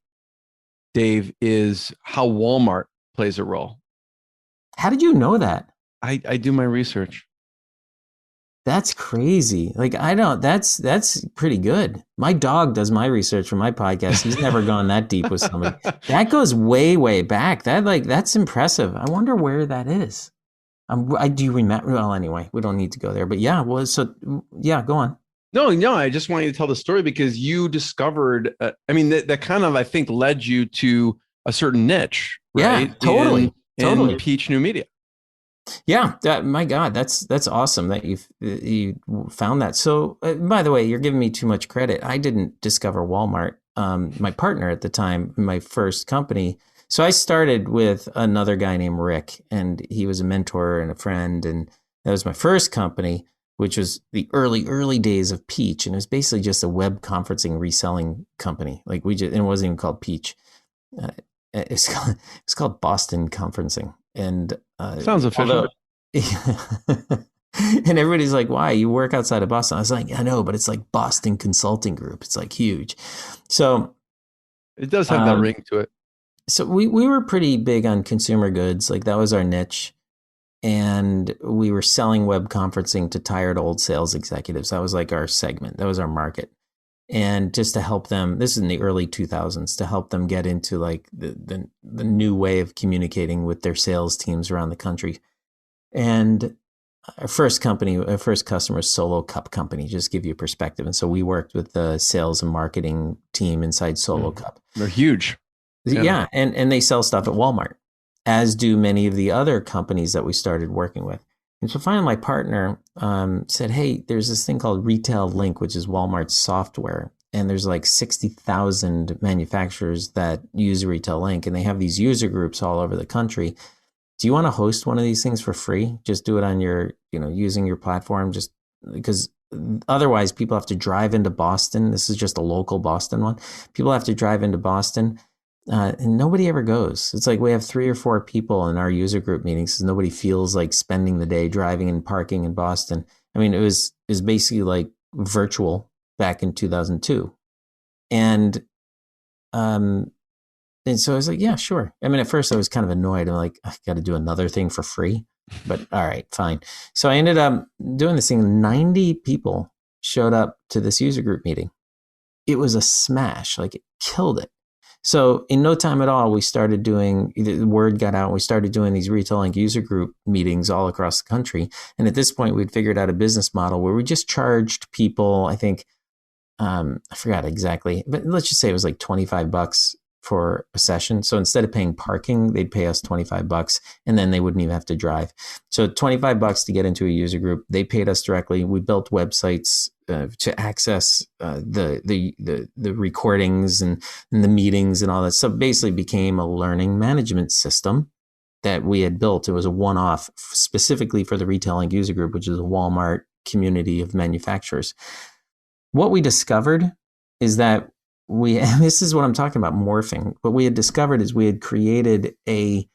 Dave, is how Walmart plays a role. How did you know that? I do my research. That's crazy. Like that's pretty good. My dog does my research for my podcast. He's never gone that deep with somebody. That goes way, way back. That's impressive. I wonder where that is. I do remember. Well, anyway, we don't need to go there. But yeah, go on. No, I just want you to tell the story because you discovered. That kind of I think led you to a certain niche, right? Yeah, totally. In Peach New Media. Yeah, my God, that's awesome that you found that. So, by the way, you're giving me too much credit. I didn't discover Walmart. My partner at the time, my first company. So I started with another guy named Rick, and he was a mentor and a friend, and that was my first company, which was the early days of Peach, and it was basically just a web conferencing reselling company. Like it wasn't even called Peach. It's called Boston Conferencing. And sounds official. And everybody's like, why? You work outside of Boston? I was like, I know, but it's like Boston Consulting Group. It's like huge. So it does have that ring to it. So we were pretty big on consumer goods. Like that was our niche. And we were selling web conferencing to tired old sales executives. That was like our segment. That was our market. And just to help them, this is in the early 2000s, to help them get into like the new way of communicating with their sales teams around the country. And our first customer, Solo Cup Company, just to give you a perspective. And so we worked with the sales and marketing team inside Solo Cup. They're huge. Yeah. And they sell stuff at Walmart, as do many of the other companies that we started working with. And so finally, my partner said, hey, there's this thing called Retail Link, which is Walmart's software. And there's like 60,000 manufacturers that use Retail Link, and they have these user groups all over the country. Do you want to host one of these things for free? Just do it on your, using your platform, just because otherwise people have to drive into Boston. This is just a local Boston one. People have to drive into Boston. And nobody ever goes. It's like we have 3 or 4 people in our user group meetings because nobody feels like spending the day driving and parking in Boston. I mean, it was basically like virtual back in 2002. And so I was like, yeah, sure. I mean, at first I was kind of annoyed. I'm like, I got to do another thing for free. But all right, fine. So I ended up doing this thing. 90 people showed up to this user group meeting. It was a smash. Like it killed it. So in no time at all, we started doing, the word got out, we started doing these Retail Link user group meetings all across the country. And at this point, we'd figured out a business model where we just charged people, I think, I forgot exactly, but let's just say it was like $25 for a session. So instead of paying parking, they'd pay us $25 and then they wouldn't even have to drive. So $25 to get into a user group. They paid us directly. We built websites to access the recordings and the meetings and all that. So basically became a learning management system that we had built. It was a one-off specifically for the Retail Link user group, which is a Walmart community of manufacturers. What we discovered is that and this is what I'm talking about, morphing. What we had discovered is we had created a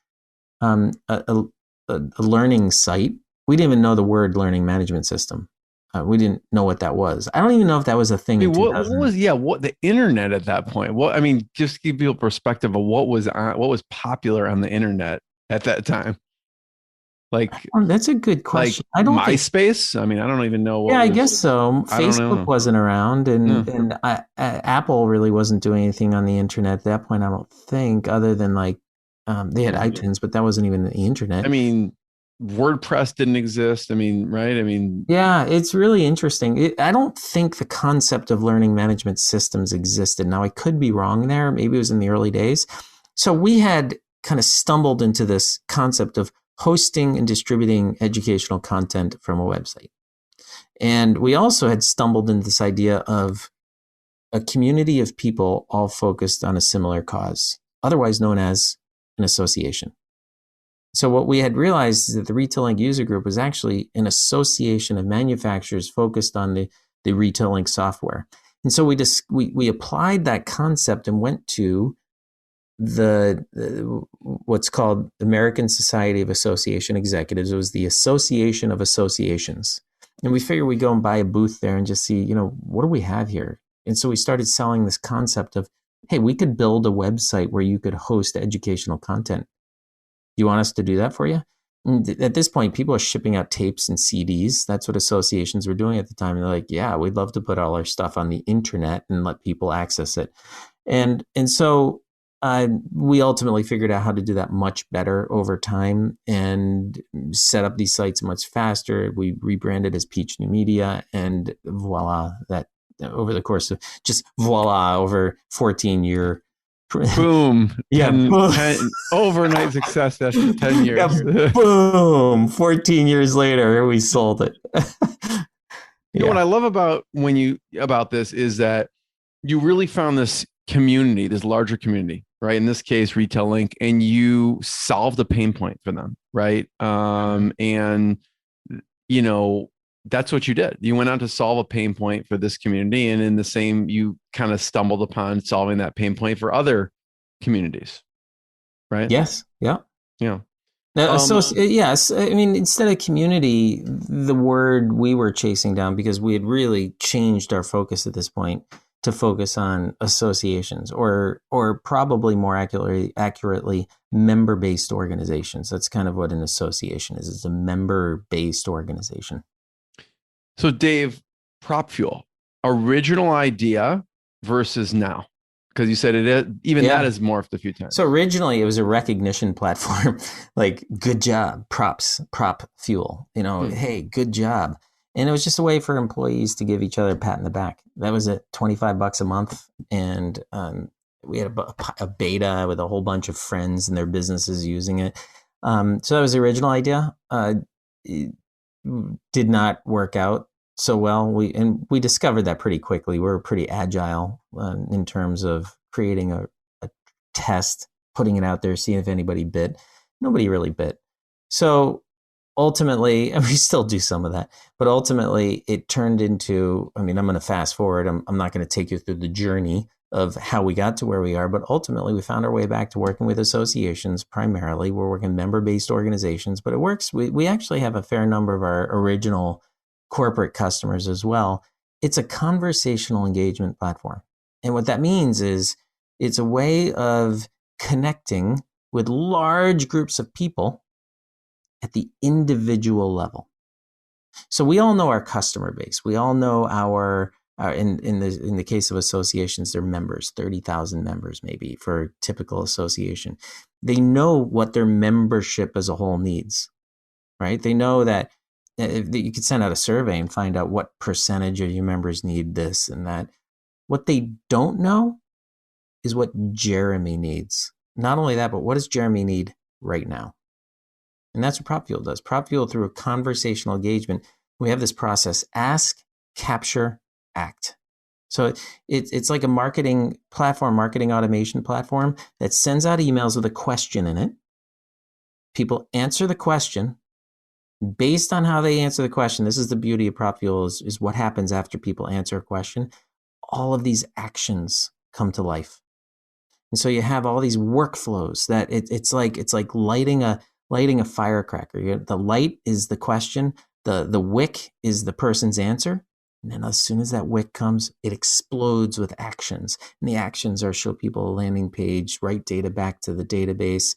learning site. We didn't even know the word learning management system. We didn't know what that was. I don't even know if that was a thing. What was the internet at that point? Just give people perspective of what was popular on the internet at that time. Like, that's a good question. Like MySpace. I don't even know. I guess so. Facebook wasn't around, and Apple really wasn't doing anything on the internet at that point. I don't think, other than like they had iTunes, but that wasn't even the internet. WordPress didn't exist. I mean, right? I mean, Yeah, it's really interesting. I don't think the concept of learning management systems existed. Now, I could be wrong there. Maybe it was in the early days. So we had kind of stumbled into this concept of hosting and distributing educational content from a website. And we also had stumbled into this idea of a community of people all focused on a similar cause, otherwise known as an association. So what we had realized is that the Retail user group was actually an association of manufacturers focused on the Retail software. And so we applied that concept and went to the what's called American Society of Association Executives. It was the Association of Associations. And we figured we'd go and buy a booth there and just see, what do we have here? And so we started selling this concept of, hey, we could build a website where you could host educational content. You want us to do that for you? And at this point, people are shipping out tapes and CDs. That's what associations were doing at the time. And they're like, yeah, we'd love to put all our stuff on the internet and let people access it. And so we ultimately figured out how to do that much better over time and set up these sites much faster. We rebranded as Peach New Media, and voila, that over the course of over 14-year. Boom. Yeah. 10 overnight success after 10 years. Yeah, boom. 14 years later, we sold it. You know what I love about this is that you really found this community, this larger community, right? In this case, Retail Inc., and you solved a pain point for them, right? And that's what you did. You went on to solve a pain point for this community, and in the same, you kind of stumbled upon solving that pain point for other communities, right? Yes. Yeah. Yeah. Now, yes. I mean, instead of community, the word we were chasing down, because we had really changed our focus at this point to focus on associations, or probably more accurately, member-based organizations. That's kind of what an association is. It's a member-based organization. So Dave, PropFuel, original idea versus now, because you said that has morphed a few times. So originally it was a recognition platform, like good job, PropFuel, hey, good job. And it was just a way for employees to give each other a pat in the back. That was at $25 a month. And we had a beta with a whole bunch of friends and their businesses using it. So that was the original idea. It did not work out so well. We discovered that pretty quickly. We were pretty agile in terms of creating a test, putting it out there, seeing if anybody bit. Nobody really bit. So ultimately, and we still do some of that, but ultimately it turned into, I'm going to fast forward. I'm not going to take you through the journey of how we got to where we are, but ultimately we found our way back to working with associations. Primarily, we're working member-based organizations, but it works. We actually have a fair number of our original corporate customers as well. It's a conversational engagement platform. And what that means is it's a way of connecting with large groups of people at the individual level. So we all know our customer base. We all know our in the case of associations, they're members, 30,000 members maybe for a typical association. They know what their membership as a whole needs, right? They know that you could send out a survey and find out what percentage of your members need this and that. What they don't know is what Jeremy needs. Not only that, but what does Jeremy need right now? And that's what PropFuel does. PropFuel, through a conversational engagement, we have this process: ask, capture, act. So it's like a marketing automation platform that sends out emails with a question in it. People answer the question. Based on how they answer the question, this is the beauty of PropFuel, is what happens after people answer a question. All of these actions come to life. And so you have all these workflows that it's like lighting a firecracker. The light is the question, the wick is the person's answer. And then as soon as that wick comes, it explodes with actions. And the actions are show people a landing page, write data back to the database,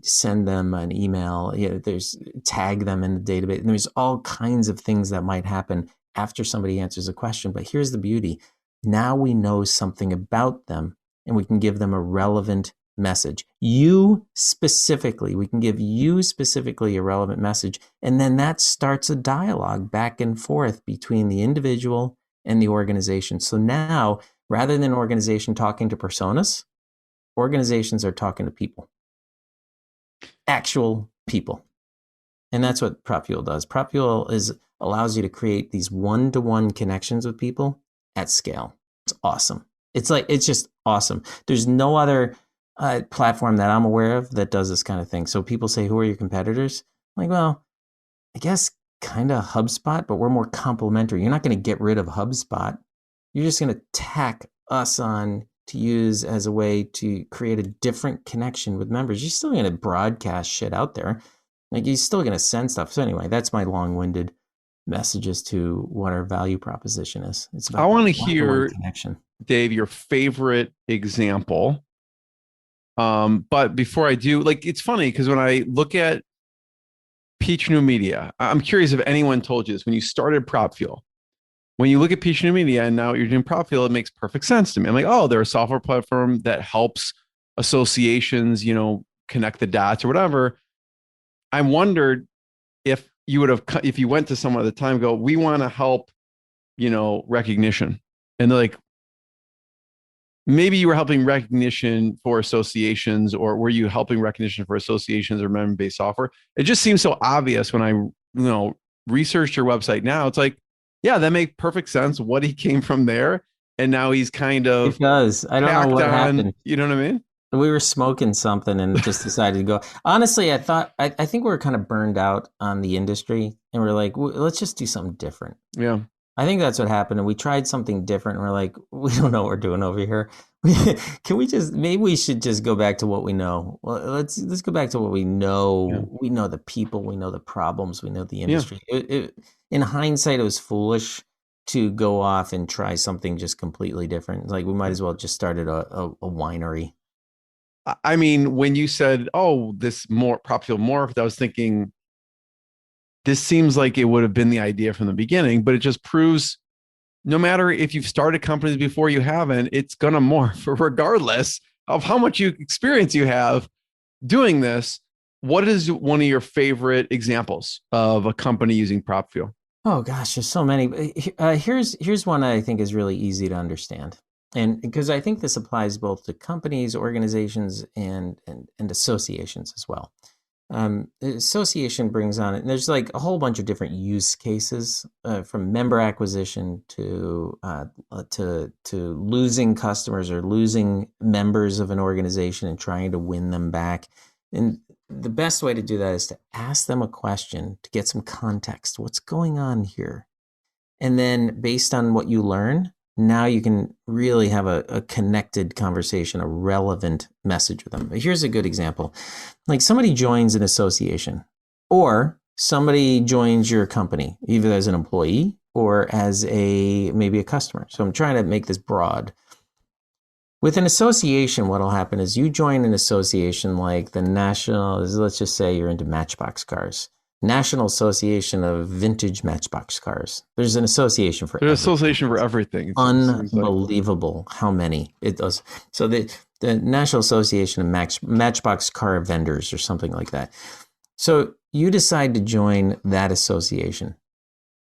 send them an email, there's tag them in the database. And there's all kinds of things that might happen after somebody answers a question. But here's the beauty. Now we know something about them, and we can give them a relevant message. You specifically, we can give you specifically a relevant message. And then that starts a dialogue back and forth between the individual and the organization. So now, rather than organization talking to personas, organizations are talking to people, actual people. And that's what PropFuel does. PropFuel allows you to create these one-to-one connections with people at scale. It's awesome. It's just awesome. There's no other platform that I'm aware of that does this kind of thing. So people say, who are your competitors? I'm like, well, I guess kind of HubSpot, but we're more complementary. You're not going to get rid of HubSpot. You're just going to tack us on to use as a way to create a different connection with members. You're still going to broadcast shit out there. Like, you're still going to send stuff. So anyway, that's my long-winded messages to what our value proposition is. It's about I want to hear, connection. Dave, your favorite example. But before I do, like, it's funny because when I look at Peach New Media, I'm curious if anyone told you this when you started PropFuel. When you look at Peach New Media and now you're doing PropFuel, it makes perfect sense to me. I'm like, oh, they're a software platform that helps associations, connect the dots or whatever. I wondered if you would have, if you went to someone at the time, go, we want to help, recognition. And they're like, maybe you were helping recognition for associations, or were you helping recognition for associations or member-based software? It just seems so obvious when I, researched your website now. It's like, yeah, that makes perfect sense. What he came from there. And now he's kind of, it does. I don't know what happened. You know what I mean? We were smoking something and just decided to go. Honestly, I think we were kind of burned out on the industry, and we're like, let's just do something different. Yeah. I think that's what happened. And we tried something different, and we're like, we don't know what we're doing over here. Maybe we should just go back to what we know. Well, let's go back to what we know. Yeah. We know the people, we know the problems, we know the industry. Yeah. In hindsight, it was foolish to go off and try something just completely different. Like, we might as well just started a winery. I mean, when you said, oh, this PropFuel morphed, I was thinking, this seems like it would have been the idea from the beginning, but it just proves no matter if you've started companies before, you haven't, it's going to morph regardless of how much experience you have doing this. What is one of your favorite examples of a company using PropFuel? Oh gosh, there's so many. Here's one I think is really easy to understand. And because I think this applies both to companies, organizations, and associations as well. Association brings on it, and there's like a whole bunch of different use cases, from member acquisition to losing customers or losing members of an organization and trying to win them back. And the best way to do that is to ask them a question to get some context. What's going on here? And then based on what you learn, now you can really have a connected conversation, a relevant message with them. Here's a good example. Like, somebody joins an association, or somebody joins your company, either as an employee or as maybe a customer. So I'm trying to make this broad. With an association, what'll happen is you join an association like the national, let's just say you're into Matchbox cars. National Association of Vintage Matchbox Cars. There's an association for everything. There's an association for everything. It's unbelievable how many it does. So the National Association of Matchbox Car Vendors or something like that. So you decide to join that association.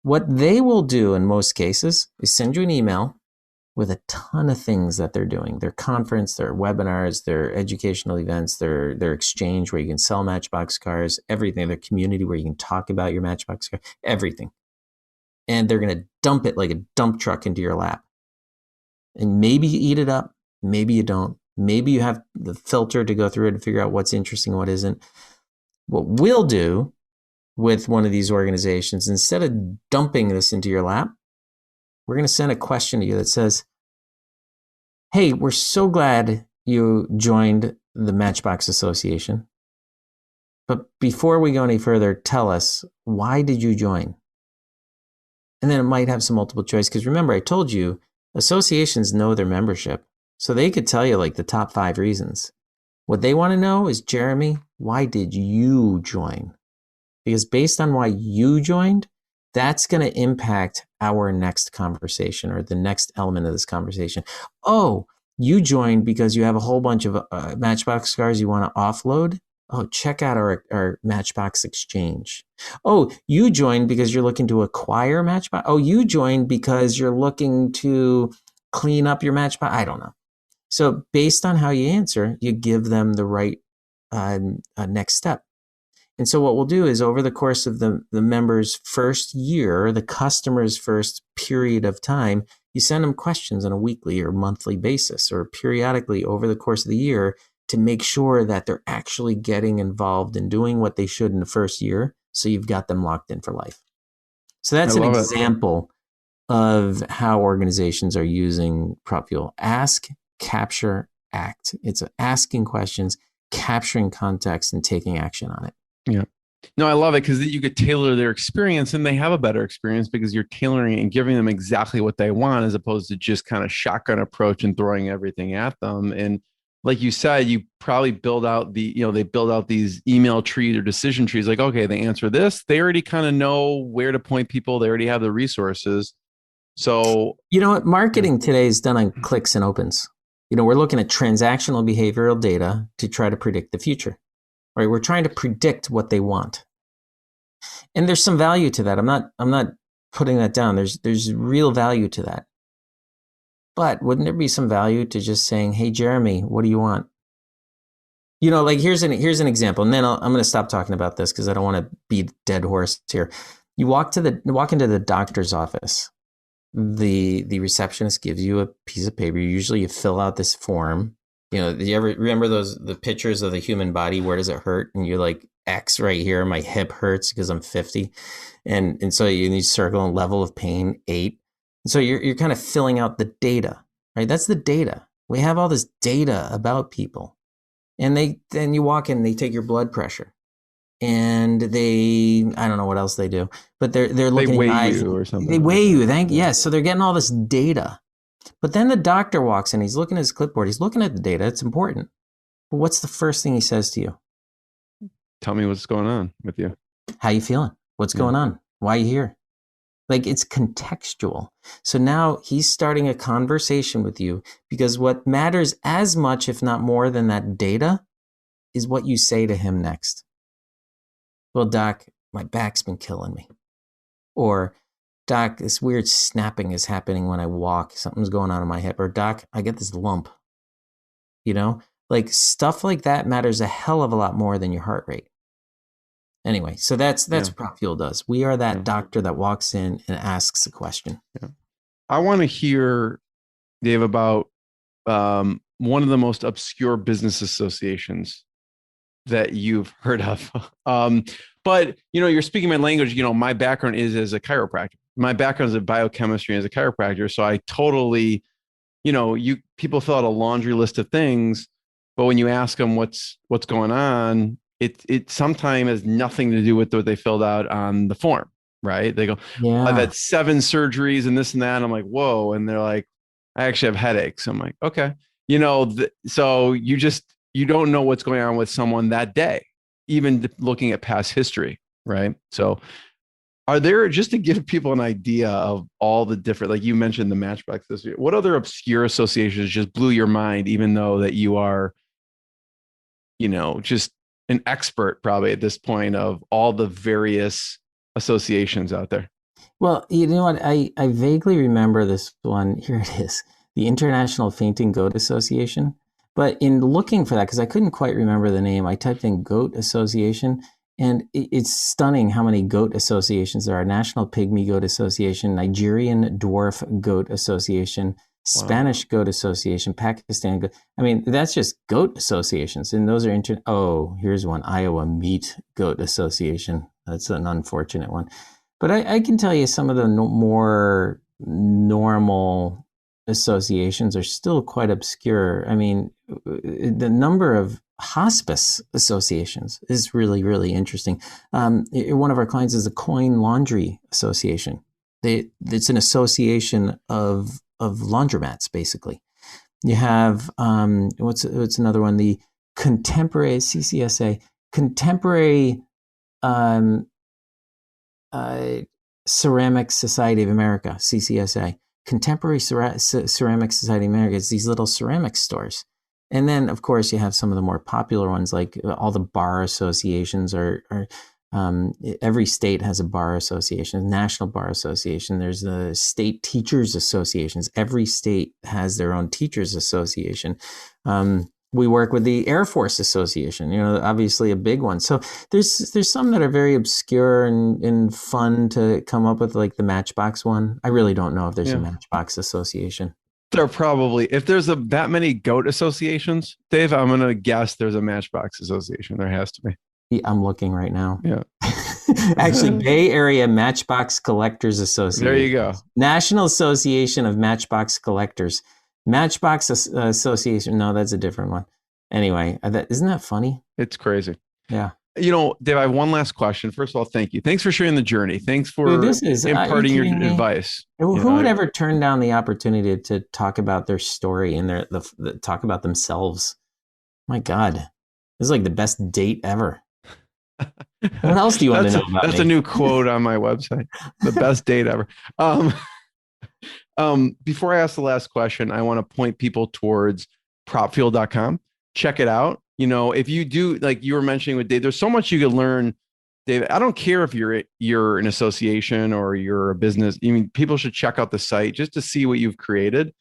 What they will do in most cases is send you an email with a ton of things that they're doing. Their conference, their webinars, their educational events, their exchange where you can sell Matchbox cars, everything, their community where you can talk about your Matchbox car, everything. And they're going to dump it like a dump truck into your lap. And maybe you eat it up, maybe you don't. Maybe you have the filter to go through it and figure out what's interesting, what isn't. What we'll do with one of these organizations, instead of dumping this into your lap, we're going to send a question to you that says, hey, we're so glad you joined the Matchbox Association. But before we go any further, tell us, why did you join? And then it might have some multiple choice. Because remember, I told you, associations know their membership. So they could tell you like the top 5 reasons. What they want to know is, Jeremy, why did you join? Because based on why you joined, that's going to impact our next conversation or the next element of this conversation. Oh, You joined because you have a whole bunch of Matchbox cars you want to offload. Oh, check out our Matchbox exchange. Oh, you joined because you're looking to acquire Matchbox. Oh, you joined because you're looking to clean up your Matchbox. I don't know. So based on how you answer, you give them the right next step. And so what we'll do is over the course of the member's first year, the customer's first period of time, you send them questions on a weekly or monthly basis or periodically over the course of the year to make sure that they're actually getting involved and doing what they should in the first year. So you've got them locked in for life. So that's an example of how organizations are using PropFuel. Ask, capture, act. It's asking questions, capturing context, and taking action on it. Yeah. No, I love it because you could tailor their experience and they have a better experience because you're tailoring it and giving them exactly what they want as opposed to just kind of shotgun approach and throwing everything at them. And like you said, you probably build out they build out these email trees or decision trees like, okay, they answer this. They already kind of know where to point people. They already have the resources. So, you know what? Marketing today is done on clicks and opens. We're looking at transactional behavioral data to try to predict the future. Right, we're trying to predict what they want, and there's some value to that. I'm not putting that down. There's real value to that. But wouldn't there be some value to just saying, "Hey, Jeremy, what do you want?" Like here's an example, and then I'm going to stop talking about this because I don't want to beat a dead horse here. You walk into the doctor's office. The receptionist gives you a piece of paper. Usually, you fill out this form. Do you ever remember the pictures of the human body? Where does it hurt? And you're like, X right here. My hip hurts because I'm 50. And so you need to circle a level of pain, 8. And so you're kind of filling out the data, right? That's the data. We have all this data about people. And then you walk in, they take your blood pressure. And I don't know what else they do, but they're looking they at weigh you or something. They weigh you. Yes. So they're getting all this data. But then the doctor walks in, he's looking at his clipboard, he's looking at the data, it's important. But what's the first thing he says to you? Tell me what's going on with you. How you feeling? What's going on? Why are you here? Like it's contextual. So now he's starting a conversation with you because what matters as much, if not more than that data, is what you say to him next. Well, Doc, my back's been killing me. Or, Doc, this weird snapping is happening when I walk. Something's going on in my hip. Or, Doc, I get this lump. Like stuff like that matters a hell of a lot more than your heart rate. Anyway, so that's what PropFuel does. We are that doctor that walks in and asks a question. Yeah. I want to hear, Dave, about one of the most obscure business associations that you've heard of. But, you're speaking my language. My background is as a chiropractor. My background is in biochemistry as a chiropractor. So I totally, people fill out a laundry list of things, but when you ask them what's going on, it sometimes has nothing to do with what they filled out on the form, right? They go, I've had 7 surgeries and this and that. And I'm like, whoa. And they're like, I actually have headaches. I'm like, okay. So you don't know what's going on with someone that day, even looking at past history, right? So are there, just to give people an idea of all the different, like you mentioned the Matchbox this year, what other obscure associations just blew your mind, even though that you are, just an expert probably at this point of all the various associations out there? Well, you know what? I vaguely remember this one. Here it is. The International Fainting Goat Association. But in looking for that, because I couldn't quite remember the name, I typed in Goat Association, and it's stunning how many goat associations there are. National Pygmy Goat Association, Nigerian Dwarf Goat Association, Spanish Goat Association, Pakistan Goat. I mean, that's just goat associations. And those are here's one, Iowa Meat Goat Association. That's an unfortunate one. But I can tell you some of the more normal associations are still quite obscure. I mean, the number of hospice associations is really, really interesting. One of our clients is the Coin Laundry Association. It's an association of laundromats, basically. You have, what's another one? The Contemporary CCSA, Contemporary Ceramic Society of America, CCSA. Contemporary Ceramic Society of America is these little ceramic stores. And then, of course, you have some of the more popular ones, like all the bar associations every state has a bar association, National Bar Association. There's the state teachers associations. Every state has their own teachers association. We work with the Air Force Association, obviously a big one. So there's some that are very obscure and fun to come up with, like the Matchbox one. I really don't know if there's a Matchbox Association. There probably, if there's that many goat associations, Dave, I'm going to guess there's a Matchbox Association. There has to be. I'm looking right now. Yeah. Actually, Bay Area Matchbox Collectors Association. There you go. National Association of Matchbox Collectors. Matchbox Association. No, that's a different one. Anyway, isn't that funny? It's crazy. Yeah. Dave, I have one last question. First of all, thank you. Thanks for sharing the journey. Thanks for imparting your advice. Who would ever turn down the opportunity to talk about their story and talk about themselves? My God, this is like the best date ever. What else do you want to know about That's me? a new quote on my website. The best date ever. Before I ask the last question, I want to point people towards PropFuel.com. Check it out. If you do, like you were mentioning with Dave, there's so much you can learn. Dave, I don't care if you're an association or you're a business. People should check out the site just to see what you've created.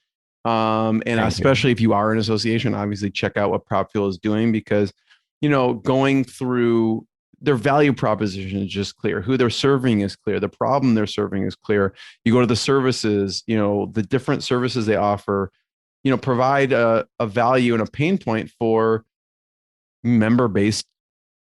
And especially if you are an association, obviously check out what PropFuel is doing, because, going through their value proposition is just clear. Who they're serving is clear. The problem they're serving is clear. You go to the services, the different services they offer, provide a value and a pain point for member-based,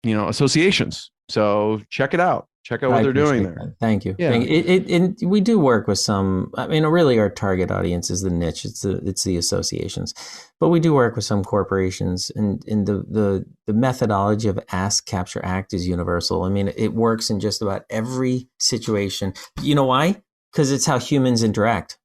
associations. So check it out. Check out what they're doing there. That. Thank you. Yeah. And we do work with some. Really, our target audience is the niche. It's the associations, but we do work with some corporations. And the methodology of ask, capture, act is universal. It works in just about every situation. You know why? Because it's how humans interact.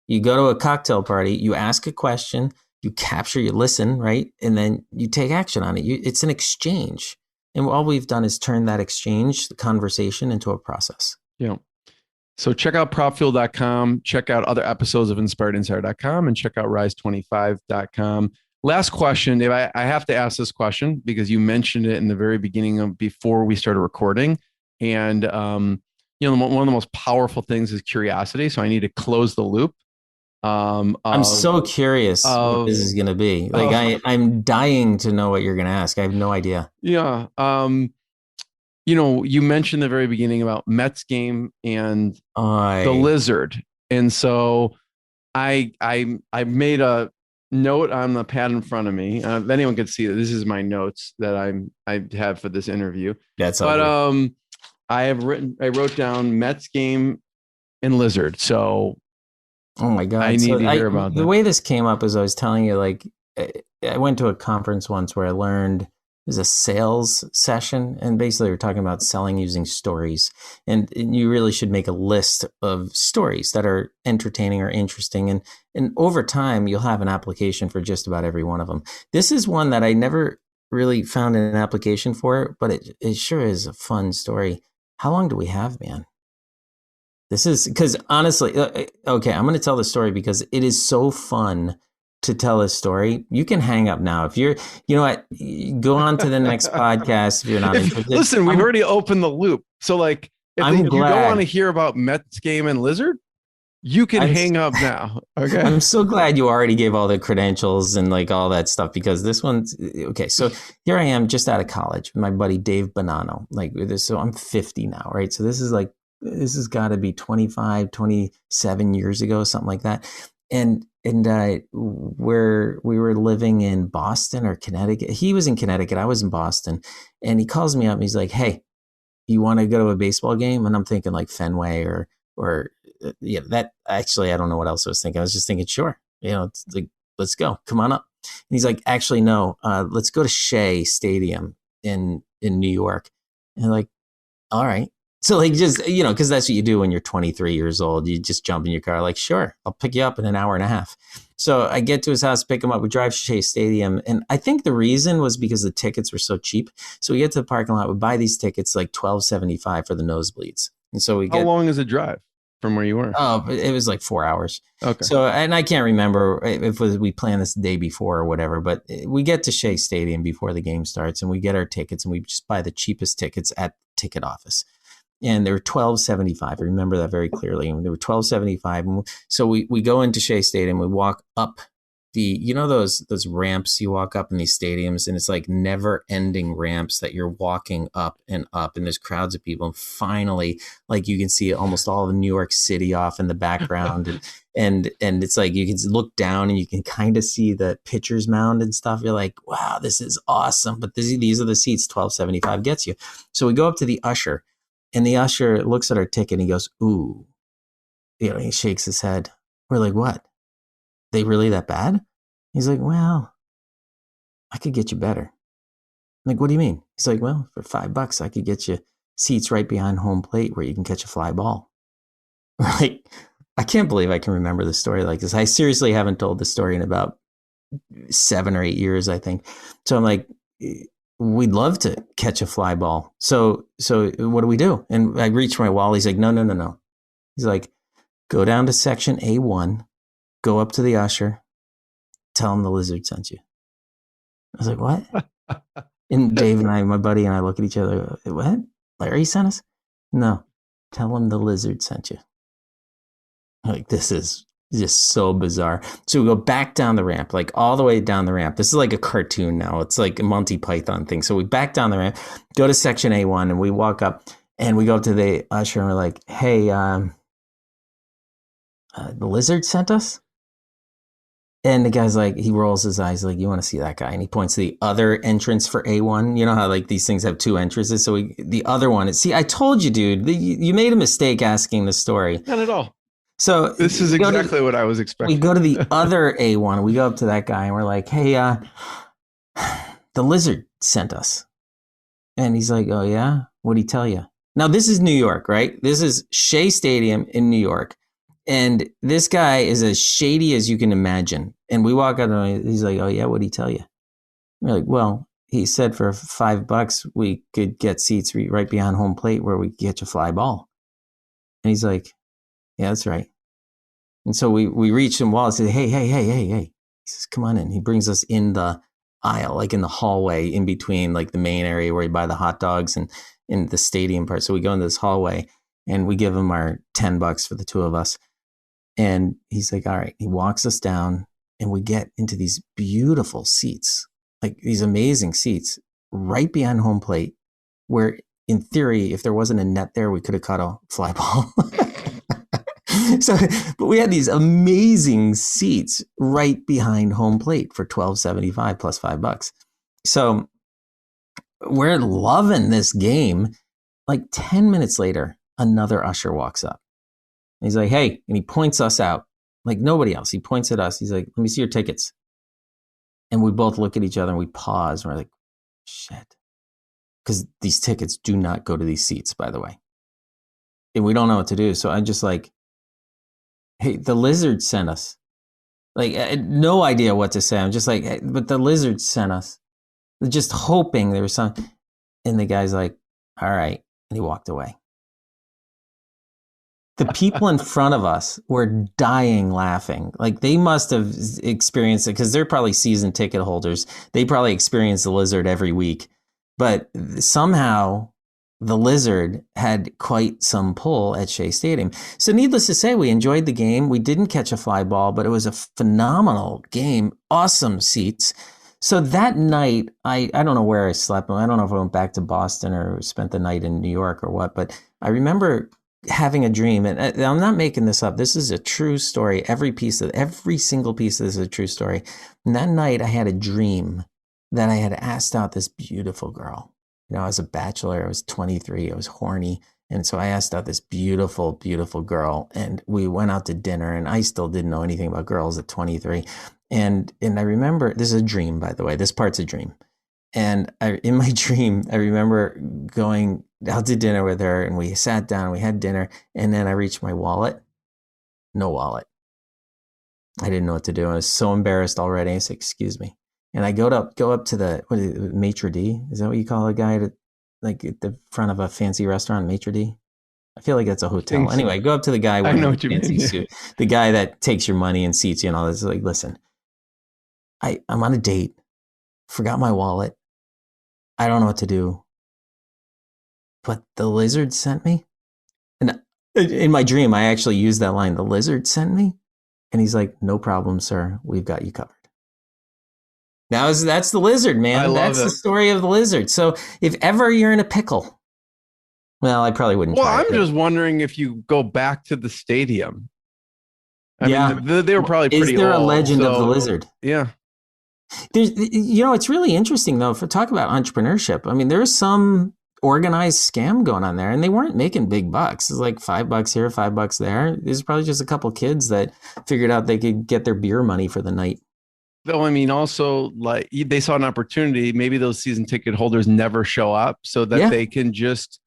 You go to a cocktail party, you ask a question, you capture, you listen, right, and then you take action on it. It's an exchange. And all we've done is turn that exchange, the conversation, into a process. Yeah. So check out PropFuel.com, check out other episodes of InspiredInsider.com, and check out Rise25.com. Last question, Dave. I have to ask this question because you mentioned it in the very beginning before we started recording. And, one of the most powerful things is curiosity. So I need to close the loop. I'm so curious what this is going to be. I'm dying to know what you're going to ask. I have no idea. Yeah. You mentioned the very beginning about Mets game and the lizard. And so I made a note on the pad in front of me. If anyone could see that, this is my notes that I have for this interview. That's all. But I wrote down Mets game and lizard. So oh my God. I need to hear about that. The way this came up is I was telling you, I went to a conference once where I learned it was a sales session, and basically we're talking about selling using stories. And you really should make a list of stories that are entertaining or interesting. And over time, you'll have an application for just about every one of them. This is one that I never really found an application for, but it sure is a fun story. How long do we have, man? This is because honestly, okay, I'm going to tell the story because it is so fun to tell a story. You can hang up now. If you're, go on to the next podcast if you're not interested. Listen, we've already opened the loop. So if you don't want to hear about Mets game and lizard, you can hang up now. Okay. I'm so glad you already gave all the credentials and all that stuff, because this one's okay. So here I am just out of college with my buddy Dave Bonanno. So I'm 50 now, right? So this has got to be 25, 27 years ago, something like that. And we were living in Boston or Connecticut. He was in Connecticut. I was in Boston. And he calls me up and he's like, "Hey, you want to go to a baseball game?" And I'm thinking Fenway or that actually, I don't know what else I was thinking. I was just thinking, sure. It's let's go. Come on up. And he's like, "Actually, no, let's go to Shea Stadium in New York." And I'm like, all right. So just, because that's what you do when you're 23 years old. You just jump in your car, sure, I'll pick you up in an hour and a half. So I get to his house, pick him up. We drive to Shea Stadium. And I think the reason was because the tickets were so cheap. So we get to the parking lot, we buy these tickets $12.75 for the nosebleeds. And so How long is the drive? from where you were? Oh, it was like 4 hours. Okay. So, and I can't remember if we planned this the day before or whatever, but we get to Shea Stadium before the game starts, and we get our tickets, and we just buy the cheapest tickets at the ticket office. And they were $12.75. I remember that very clearly. And they were $12.75. So we go into Shea Stadium. We walk up those ramps you walk up in these stadiums, and it's like never ending ramps that you're walking up, and there's crowds of people. And finally, like you can see almost all of New York City off in the background. and it's like you can look down and you can kind of see the pitcher's mound and stuff. You're like, wow, this is awesome. But these are the seats $12.75 gets you. So we go up to the usher, and the usher looks at our ticket and he goes, ooh, he shakes his head. We're like, what? They really that bad? He's like, well, I could get you better. I'm like, what do you mean? He's like, well, for $5, I could get you seats right behind home plate where you can catch a fly ball. Like, I can't believe I can remember the story like this. I seriously haven't told the story in about 7 or 8 years, I think. So I'm like, we'd love to catch a fly ball. So what do we do? And I reach for my wallet. He's like, no. He's like, go down to section A1, go up to the usher, tell him the lizard sent you. I was like, what? And Dave and I, my buddy and I look at each other. What? Larry sent us? No. Tell him the lizard sent you. Like, this is just so bizarre. So we go back down the ramp, like all the way down the ramp. This is like a cartoon now. It's like a Monty Python thing. So we back down the ramp, go to section A1, and we walk up, and we go up to the usher, and we're like, hey, the lizard sent us? And the guy's like, he rolls his eyes like, you want to see that guy? And he points to the other entrance for A1. You know how like these things have 2 entrances? So the other one is, see, I told you, dude, you made a mistake asking the story. Not at all. So this is exactly what I was expecting. We go to the other A1. We go up to that guy and we're like, hey, the lizard sent us. And he's like, oh yeah? What'd he tell you? Now this is New York, right? This is Shea Stadium in New York. And this guy is as shady as you can imagine. And we walk out and he's like, oh yeah, what'd he tell you? We're like, well, he said for $5 we could get seats right behind home plate where we could catch a fly ball. And he's like, yeah, that's right. And so we reach him and say, hey. He says, come on in. He brings us in the aisle, like in the hallway in between like the main area where you buy the hot dogs and in the stadium part. So we go into this hallway and we give him our $10 for the 2 of us. And he's like, all right. He walks us down and we get into these beautiful seats, like these amazing seats right behind home plate where in theory, if there wasn't a net there, we could have caught a fly ball. So, but we had these amazing seats right behind home plate for $12.75 plus $5. So we're loving this game. Like 10 minutes later, another usher walks up. He's like, hey, and he points us out like nobody else. He points at us. He's like, let me see your tickets. And we both look at each other and we pause. And we're like, shit. Because these tickets do not go to these seats, by the way. And we don't know what to do. So I'm just like, hey, the lizard sent us. Like, I had no idea what to say. I'm just like, hey, but the lizard sent us. Just hoping there was some. And the guy's like, all right. And he walked away. The people in front of us were dying laughing. Like they must have experienced it because they're probably season ticket holders. They probably experience the lizard every week. But somehow the lizard had quite some pull at Shea Stadium. So needless to say, we enjoyed the game. We didn't catch a fly ball, but it was a phenomenal game. Awesome seats. So that night, I don't know where I slept. I don't know if I went back to Boston or spent the night in New York or what, but I remember having a dream, and I'm not making this up. This is a true story. Every single piece of this is a true story. And that night I had a dream that I had asked out this beautiful girl. You know, I was a bachelor. I was 23. I was horny. And so I asked out this beautiful, beautiful girl, and we went out to dinner, and I still didn't know anything about girls at 23. And I remember, this is a dream, by the way, this part's a dream. And in my dream, I remember going out to dinner with her, and we sat down, we had dinner, and then I reached my wallet. No wallet. I didn't know what to do. I was so embarrassed already. I said, excuse me. And I go up to the, what is it, maitre d'? Is that what you call a guy like at the front of a fancy restaurant, maitre d'? I feel like that's a hotel. Think so. Anyway, go up to the guy I wearing know a what you fancy mean. suit, the guy that takes your money and seats you and all this. Like, listen, I'm on a date, forgot my wallet. I don't know what to do. But the lizard sent me. And in my dream, I actually used that line, the lizard sent me. And he's like, no problem, sir. We've got you covered. That's the lizard, man. I love That's it. the story of the lizard. So if ever you're in a pickle, well, I probably wouldn't Well, try I'm it. just wondering if you go back to the stadium. I Yeah. mean, they were probably pretty Is there old, a legend of the so- lizard? Yeah. It's really interesting though, for talk about entrepreneurship. I mean, there's some organized scam going on there and they weren't making big bucks. It's like $5 here, $5 there. There's probably just a couple kids that figured out they could get their beer money for the night. Though, I mean, also, like, they saw an opportunity. Maybe those season ticket holders never show up so that they can just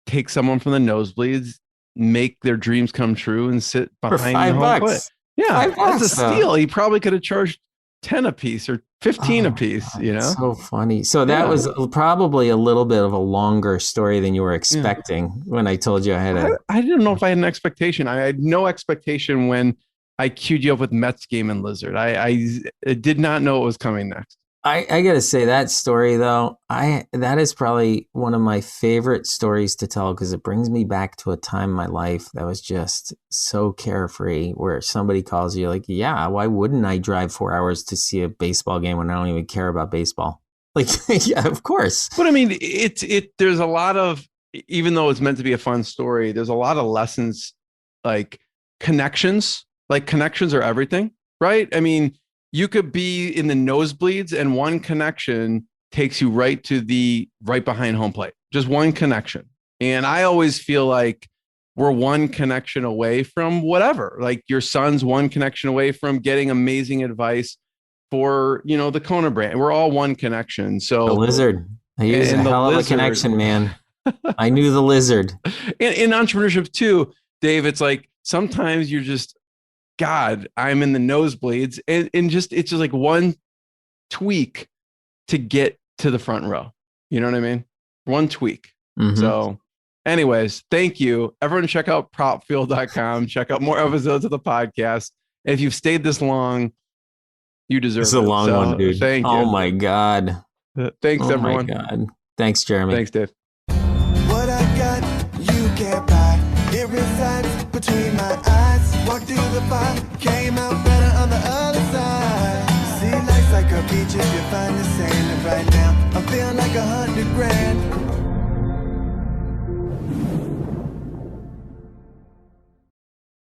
take someone from the nosebleeds, make their dreams come true, and sit behind the home plate. Yeah, that's a steal. He probably could have charged 10 a piece or 15 a piece, you know? So funny. So that was probably a little bit of a longer story than you were expecting when I told you I had I didn't know if I had an expectation. I had no expectation when I queued you up with Mets game and lizard. I did not know what was coming next. I gotta say that story though, that is probably one of my favorite stories to tell because it brings me back to a time in my life that was just so carefree where somebody calls you like, yeah, why wouldn't I drive 4 hours to see a baseball game when I don't even care about baseball? Like, yeah, of course. But I mean, there's a lot of, even though it's meant to be a fun story, there's a lot of lessons, like connections are everything, right? I mean, you could be in the nosebleeds and one connection takes you right behind home plate, just one connection. And I always feel like we're one connection away from whatever, like your son's one connection away from getting amazing advice for, the Kona brand. We're all one connection. So the lizard, he was a hell of a connection, man. I knew the lizard. In entrepreneurship too, Dave, it's like, sometimes you're just, God, I'm in the nosebleeds, and it's just like one tweak to get to the front row. You know what I mean? One tweak. Mm-hmm. So anyways, thank you. Everyone check out PropFuel.com. Check out more episodes of the podcast. If you've stayed this long, you deserve it. It's a long one, dude. Thank you. Oh my God. Thanks, everyone. Oh my God. Thanks, Jeremy. Thanks, Dave. What I got, you can't buy. It resides between my eyes. Walked through the fire, came out better on the other side. See, life's like a beach if you find the sand. And right now, I'm feeling like 100 grand.